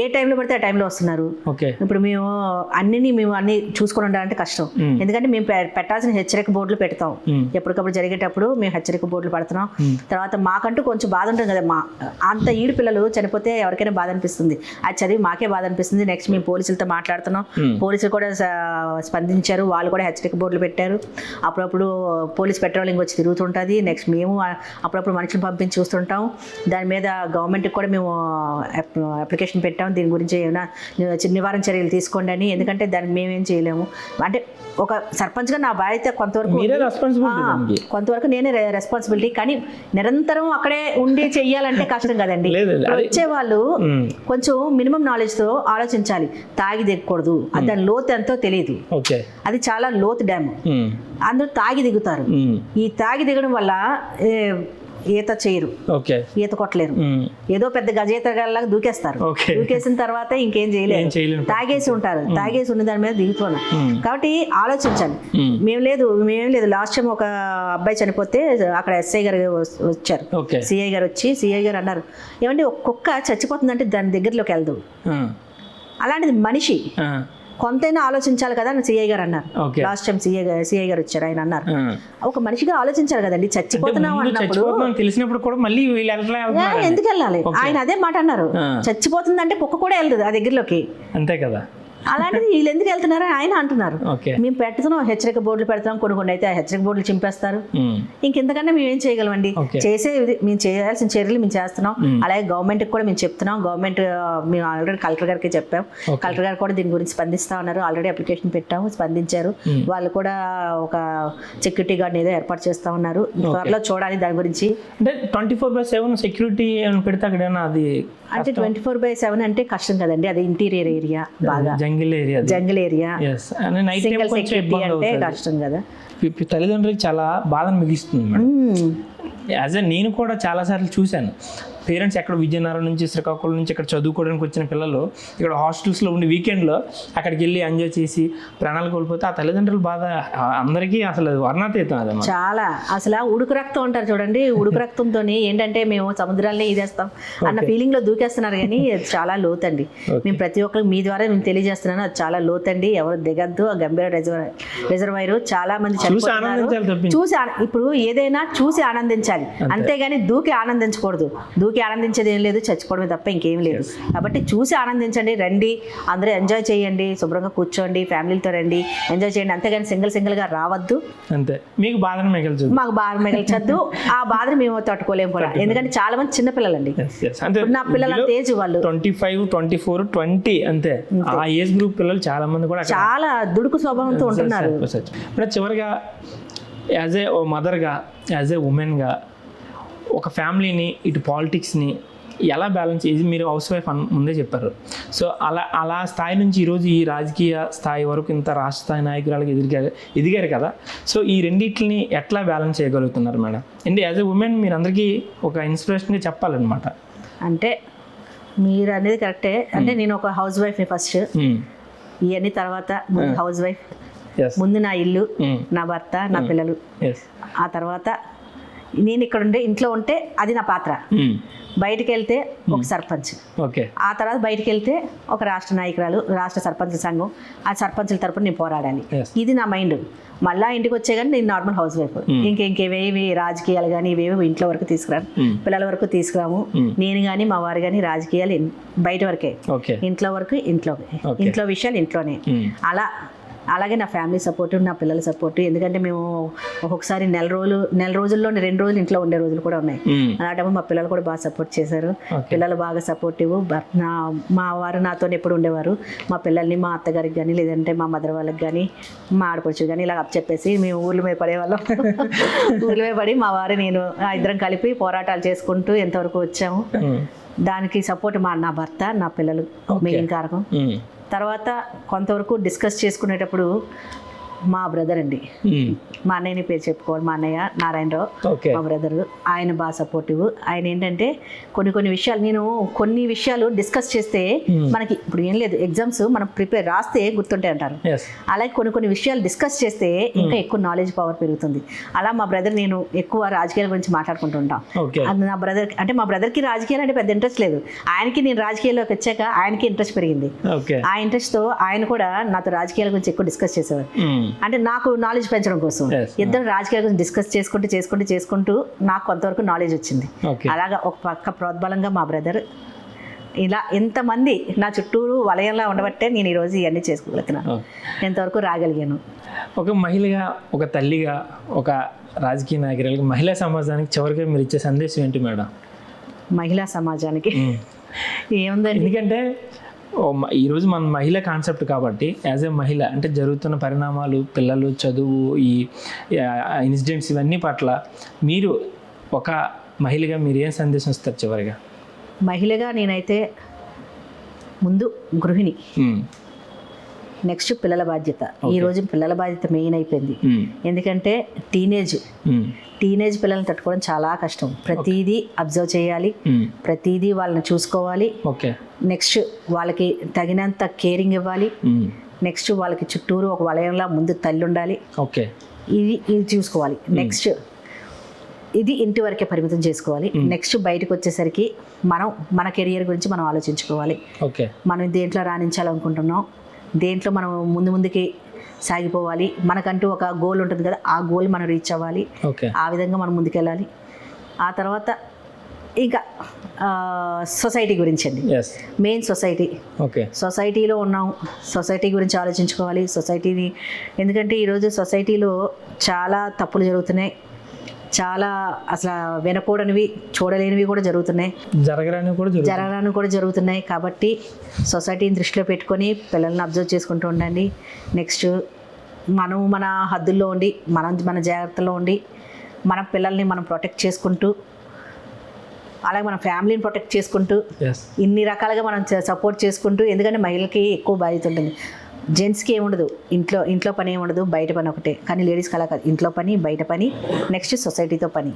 ఏ టైంలో పడితే ఆ టైంలో వస్తున్నారు. ఇప్పుడు మేము అన్ని చూసుకొని ఉండాలంటే కష్టం. ఎందుకంటే మేము పెట్టాల్సిన హెచ్చరిక బోర్డులు పెడతాం, ఎప్పటికప్పుడు జరిగేటప్పుడు మేము హెచ్చరిక బోర్డులు పెడుతున్నాం. తర్వాత మాకంటూ కొంచెం బాధ ఉంటుంది కదా, అంత ఈడు పిల్లలు చనిపోతే ఎవరికైనా బాధ అనిపిస్తుంది, అది చదివి మాకే బాధ అనిపిస్తుంది. నెక్స్ట్ మేము పోలీసులతో మాట్లాడుతున్నాం, పోలీసులు కూడా స్పందించారు, వాళ్ళు కూడా హెచ్చరిక బోర్డులు పెట్టారు. అప్పుడప్పుడు పోలీస్ పెట్రోలింగ్ వచ్చి తిరుగుతుంటుంది. నెక్స్ట్ మేము అప్పుడప్పుడు మనుషులు పంపించి చూస్తుంటాం. దాని మీద గవర్నమెంట్కి కూడా మేము అప్లికేషన్ పెట్టాం, దీని గురించి ఏమైనా నివారణ చర్యలు తీసుకోండి అని. ఎందుకంటే దాన్ని మేమేం చేయలేము. అంటే ఒక సర్పంచ్గా నా బాధ్యత కొంతవరకు మీరే రెస్పాన్సిబిలిటీ. కొంతవరకు నేనే రెస్పాన్సిబిలిటీ. కానీ నిరంతరం అక్కడే ఉండి చెయ్యాలంటే కష్టం కదండి. వచ్చే వాళ్ళు కొంచెం మినిమం నాలెడ్జ్ తో ఆలోచించాలి. తాగి దిగకూడదు, అది దాని లోతు ఎంతో తెలియదు. అది చాలా లోతు డ్యామ్. అందరూ తాగి దిగుతారు. ఈ తాగి దిగడం వల్ల ఈత చేయరు, ఈత కొట్టలేరు. ఏదో పెద్ద గజేతగాళ్ళగా దూకేస్తారు. దూకేసిన తర్వాత ఇంకేం చేయలేరు. తాగేసి ఉంటారు. తాగేసి ఉన్న దాని మీద దిగుతున్నారు. కాబట్టి ఆలోచించాలి. మేమేం లేదు. లాస్ట్ టైం ఒక అబ్బాయి చనిపోతే అక్కడ ఎస్ఐ గారు వచ్చారు. సిఐ గారు వచ్చి సిఐ గారు అన్నారు, ఏమంటే ఒక కుక్క చచ్చిపోతుందంటే దాని దగ్గరలోకి వెళ్దు, అలాంటిది మనిషి కొంతైనా ఆలోచించాలి కదా అని సిఐ గారు అన్నారు. లాస్ట్ టైం సిఐ గారు వచ్చారు. ఆయన అన్నారు, ఒక మనిషిగా ఆలోచించాలి కదండి. చచ్చిపోతున్నాం అన్నప్పుడు తెలిసినప్పుడు కూడా మళ్ళీ ఎందుకు వెళ్ళాలి? ఆయన అదే మాట అన్నారు. చచ్చిపోతుందంటే కుక్క కూడా వెళ్ళదు ఆ దగ్గరలోకి. అంతే కదా. అలాంటిది వీళ్ళు ఎందుకు వెళ్తున్నారని ఆయన అంటున్నారు. మేము పెడుతున్నాం, హెచ్చరిక బోర్డులు పెడతాం. కొన్ని అయితే ఆ హెచ్చరిక బోర్డులు చింపేస్తారు. ఇంకెంతకన్నా మేమేం చేయగలమండి? మేము చేయాల్సిన చర్యలు మేము చేస్తున్నాం. అలాగే గవర్నమెంట్కి కూడా మేము చెప్తున్నాం. గవర్నమెంట్ మేము ఆల్రెడీ కలెక్టర్ గారికి చెప్పాం. కలెక్టర్ గారు కూడా దీని గురించి స్పందిస్తా ఉన్నారు. ఆల్రెడీ అప్లికేషన్ పెట్టాము, స్పందించారు. వాళ్ళు కూడా ఒక సెక్యూరిటీ గార్డ్ ఏదో ఏర్పాటు చేస్తా ఉన్నారు. త్వరలో చూడాలి దాని గురించి. అంటే 24/7 సెక్యూరిటీ పెడితే అక్కడ అది అంటే 24/7 అంటే కష్టం కదండి. అది ఇంటీరియర్ ఏరియా, బాగా జంగిల్ ఏరియా, సింగిల్ సెక్యూరిటీ అంటే కష్టం కదా. తల్లిదండ్రులకి చాలా బాధను మిగిస్తుంది మేడం. యాజ్ నేను కూడా చాలాసార్లు చూశాను. పేరెంట్స్ ఎక్కడ విజయనగరం నుంచి శ్రీకాకుళం నుంచి ఇక్కడ చదువుకోవడానికి వచ్చిన పిల్లలు ఇక్కడ హాస్టల్స్లో ఉండి వీకెండ్లో అక్కడికి వెళ్ళి ఎంజాయ్ చేసి ప్రాణాలు కోల్పోతే ఆ తల్లిదండ్రుల బాధ అందరికీ అసలు వర్ణాతీతం. అది చాలా అసలు ఉడుకు రక్తం ఉంటారు చూడండి. ఉడుకు రక్తంతో ఏంటంటే మేము సముద్రాన్ని ఇదేస్తాం అన్న ఫీలింగ్లో దూకేస్తున్నారు. కానీ అది చాలా లోతండి. మేము ప్రతి ఒక్కరికి మీ ద్వారా మేము తెలియజేస్తున్నాను, అది చాలా లోతండి. ఎవరు దిగద్దు. ఆ గంభీర రిజర్వాయర్ చాలా మంది చూసి ఇప్పుడు ఏదైనా చూసి ఆనందించాలి, అంతేగాని దూకి ఆనందించకూడదు. దూకి ఆనందించేది ఏం లేదు, చచ్చిపోవడమే తప్ప ఇంకేం లేదు. కాబట్టి చూసి ఆనందించండి, రండి, అందరూ ఎంజాయ్ చేయండి, శుభ్రంగా కూర్చోండి, ఫ్యామిలీతో రండి, ఎంజాయ్ చేయండి. అంతేగాని సింగిల్గా రావద్దు. అంతే. మీకు బాధను మిగల్చదు, మాకు బాధ మిగల్చద్దు. ఆ బాధను మేము తట్టుకోలేము కూడా. ఎందుకంటే చాలా మంది చిన్నపిల్లలండి. నా పిల్లల ఏజ్ వాళ్ళు 25, 24, 20 అంతే. ఆ ఏజ్ గ్రూప్ పిల్లలు చాలా మంది కూడా చాలా దుడుకు స్వభావంతో ఉంటున్నారు. చివరిగా యాజ్ ఏ మదర్గా, యాజ్ ఏ ఉమెన్గా ఒక ఫ్యామిలీని, ఇటు పాలిటిక్స్ని ఎలా బ్యాలెన్స్ చేసి, మీరు హౌస్ వైఫ్ ముందే చెప్పారు. సో అలా స్థాయి నుంచి ఈరోజు ఈ రాజకీయ స్థాయి వరకు ఇంత రాష్ట్ర స్థాయి నాయకురాలకు ఎదిగారు కదా. సో ఈ రెండింటిని ఎట్లా బ్యాలెన్స్ చేయగలుగుతున్నారు మేడం? అంటే యాజ్ ఏ ఉమెన్ మీరు అందరికీ ఒక ఇన్స్పిరేషన్గా చెప్పాలన్నమాట. అంటే మీరు అనేది కరెక్టే. అంటే నేను ఒక హౌస్ వైఫ్ని ఫస్ట్, ఇవన్నీ తర్వాత హౌస్ వైఫ్, ముందు నా ఇల్లు, నా భర్త, నా పిల్లలు, ఆ తర్వాత నేను ఇక్కడ ఉండే ఇంట్లో ఉంటే అది నా పాత్ర. బయటికి వెళ్తే ఒక సర్పంచ్, ఆ తర్వాత బయటికి వెళ్తే ఒక రాష్ట్ర నాయకురాలు, రాష్ట్ర సర్పంచ్ సంఘం, ఆ సర్పంచుల తరపున నేను పోరాడాలి. ఇది నా మైండ్. మళ్ళీ ఇంటికి వచ్చే కానీ నేను నార్మల్ హౌస్ వైఫ్. ఇంకేవేవి రాజకీయాలు కానీ ఇవేవి ఇంట్లో వరకు తీసుకురాను, పిల్లల వరకు తీసుకురాము. నేను కానీ మా వారు కానీ రాజకీయాలు బయట వరకే, ఇంట్లో వరకు ఇంట్లో విషయాలు ఇంట్లోనే. అలాగే నా ఫ్యామిలీ సపోర్టు, నా పిల్లల సపోర్టు. ఎందుకంటే మేము ఒక్కొక్కసారి నెల రోజుల్లో 2 రోజులు ఇంట్లో ఉండే రోజులు కూడా ఉన్నాయి. అలాంటప్పుడు మా పిల్లలు కూడా బాగా సపోర్ట్ చేశారు. పిల్లలు బాగా సపోర్టివ్. మా వారు నాతో ఎప్పుడు ఉండేవారు. మా పిల్లల్ని మా అత్తగారికి కానీ, లేదంటే మా మదర్ వాళ్ళకి కానీ, మా ఆడపడుచు కానీ ఇలా చెప్పేసి మేము ఊర్ల మీద పడేవాళ్ళం. ఊర్ల మీద పడి మా వారు నేను ఇద్దరం కలిపి పోరాటాలు చేసుకుంటూ ఎంతవరకు వచ్చాము. దానికి సపోర్ట్ నా భర్త, నా పిల్లలు మెయిన్ కారకం. తర్వాత కొంతవరకు డిస్కస్ చేసుకునేటప్పుడు మా బ్రదర్ అండి, మా అన్నయ్యని పేరు చెప్పుకోవాలి, మా అన్నయ్య నారాయణరావు, మా బ్రదరు. ఆయన బాగా సపోర్టివ్. ఆయన ఏంటంటే కొన్ని విషయాలు డిస్కస్ చేస్తే మనకి ఇప్పుడు ఏం లేదు, ఎగ్జామ్స్ మనం ప్రిపేర్ రాస్తే గుర్తుంటాయి అంటారు. అలాగే కొన్ని విషయాలు డిస్కస్ చేస్తే ఇంకా ఎక్కువ నాలెడ్జ్ పవర్ పెరుగుతుంది. అలా మా బ్రదర్ నేను ఎక్కువ రాజకీయాల గురించి మాట్లాడుకుంటుంటాం. అది నా బ్రదర్ అంటే మా బ్రదర్కి రాజకీయాలు అంటే పెద్ద ఇంట్రెస్ట్ లేదు. ఆయనకి నేను రాజకీయాల్లోకి వచ్చాక ఆయనకి ఇంట్రెస్ట్ పెరిగింది. ఆ ఇంట్రెస్ట్తో ఆయన కూడా నాతో రాజకీయాల గురించి ఎక్కువ డిస్కస్ చేసేవారు. అంటే నాకు నాలెడ్జ్ పెంచడం కోసం ఇద్దరు రాజకీయాల గురించి డిస్కస్ చేసుకుంటూ నాకు కొంతవరకు నాలెడ్జ్ వచ్చింది. అలాగా ఒక పక్క ప్రోద్బలంగా మా బ్రదర్, ఇలా ఎంతమంది నా చుట్టూరు వలయంలా ఉండబట్టే నేను ఈరోజు ఇవన్నీ చేసుకోగలుగుతున్నాను, ఎంతవరకు రాగలిగాను. ఒక మహిళగా, ఒక తల్లిగా, ఒక రాజకీయ నాయకురాలుగా మహిళా సమాజానికి చివరిగా మీరు ఇచ్చే సందేశం ఏంటి మేడం? మహిళా సమాజానికి ఏముందండి, ఎందుకంటే ఈరోజు మన మహిళ కాన్సెప్ట్ కాబట్టి యాజ్ ఏ మహిళ అంటే జరుగుతున్న పరిణామాలు, పిల్లలు, చదువు, ఈ ఇన్సిడెంట్స్ ఇవన్నీ పట్ల మీరు ఒక మహిళగా మీరు ఏం సందేశం ఇస్తారు చివరిగా? మహిళగా నేనైతే ముందు గృహిణి, నెక్స్ట్ పిల్లల బాధ్యత. ఈ రోజు పిల్లల బాధ్యత మెయిన్ అయిపోయింది. ఎందుకంటే టీనేజ్ పిల్లల్ని తట్టుకోవడం చాలా కష్టం. ప్రతిదీ అబ్జర్వ్ చేయాలి, ప్రతిదీ వాళ్ళని చూసుకోవాలి. ఓకే. నెక్స్ట్ వాళ్ళకి తగినంత కేరింగ్ ఇవ్వాలి. నెక్స్ట్ వాళ్ళకి చుట్టూరు ఒక వలయంలా ముందు తల్లి ఉండాలి. ఓకే. ఇది చూసుకోవాలి. నెక్స్ట్ ఇది ఇంటి వరకే పరిమితం చేసుకోవాలి. నెక్స్ట్ బయటకు వచ్చేసరికి మన కెరియర్ గురించి మనం ఆలోచించుకోవాలి. ఓకే. మనం దేంట్లో రాణించాలనుకుంటున్నాం, దేంట్లో మనం ముందుకి సాగిపోవాలి, మనకంటూ ఒక గోల్ ఉంటుంది కదా, ఆ గోల్ మనం రీచ్ అవ్వాలి. ఓకే. ఆ విధంగా మనం ముందుకెళ్ళాలి. ఆ తర్వాత ఇంకా సొసైటీ గురించి అండి, మెయిన్ సొసైటీ. ఓకే. సొసైటీలో ఉన్నాం, సొసైటీ గురించి ఆలోచించుకోవాలి. సొసైటీని, ఎందుకంటే ఈరోజు సొసైటీలో చాలా తప్పులు జరుగుతున్నాయి, చాలా అసలు వినకూడనివి, చూడలేనివి కూడా జరుగుతున్నాయి, జరగరాని కూడా జరుగుతున్నాయి. కాబట్టి సొసైటీని దృష్టిలో పెట్టుకొని పిల్లల్ని అబ్జర్వ్ చేసుకుంటూ ఉండండి. నెక్స్ట్ మనం మన హద్దుల్లో ఉండి, మన జాగ్రత్తలో ఉండి, మన పిల్లల్ని మనం ప్రొటెక్ట్ చేసుకుంటూ, అలాగే మన ఫ్యామిలీని ప్రొటెక్ట్ చేసుకుంటూ, ఇన్ని రకాలుగా మనం సపోర్ట్ చేసుకుంటూ, ఎందుకంటే మహిళలకి ఎక్కువ బాధ్యత ఉంటుంది. జెంట్స్కి ఏముండదు, ఇంట్లో పని ఏముండదు, బయట పని ఒకటే. కానీ లేడీస్కి అలా కాదు, ఇంట్లో పని, బయట పని, నెక్స్ట్ సొసైటీతో పని.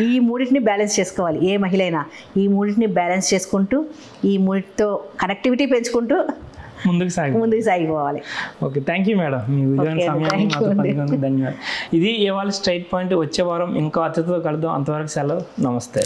ఈ మూడింటిని బ్యాలెన్స్ చేసుకోవాలి ఏ మహిళ అయినా. ఈ మూడింటిని బ్యాలెన్స్ చేసుకుంటూ, ఈ మూడింటితో కనెక్టివిటీ పెంచుకుంటూ ముందుకు సాగిపోవాలి. ఓకే. థ్యాంక్ యూ మేడం, మీ విలువైన సమయాన్ని మాతో పంచుకున్నందుకు ధన్యవాదాలు. ఇది ఇవాళ స్ట్రైట్ పాయింట్. వచ్చే వారం ఇంకో అతిథితో కలుద్దాం. అంతవరకు సెలవు. నమస్తే.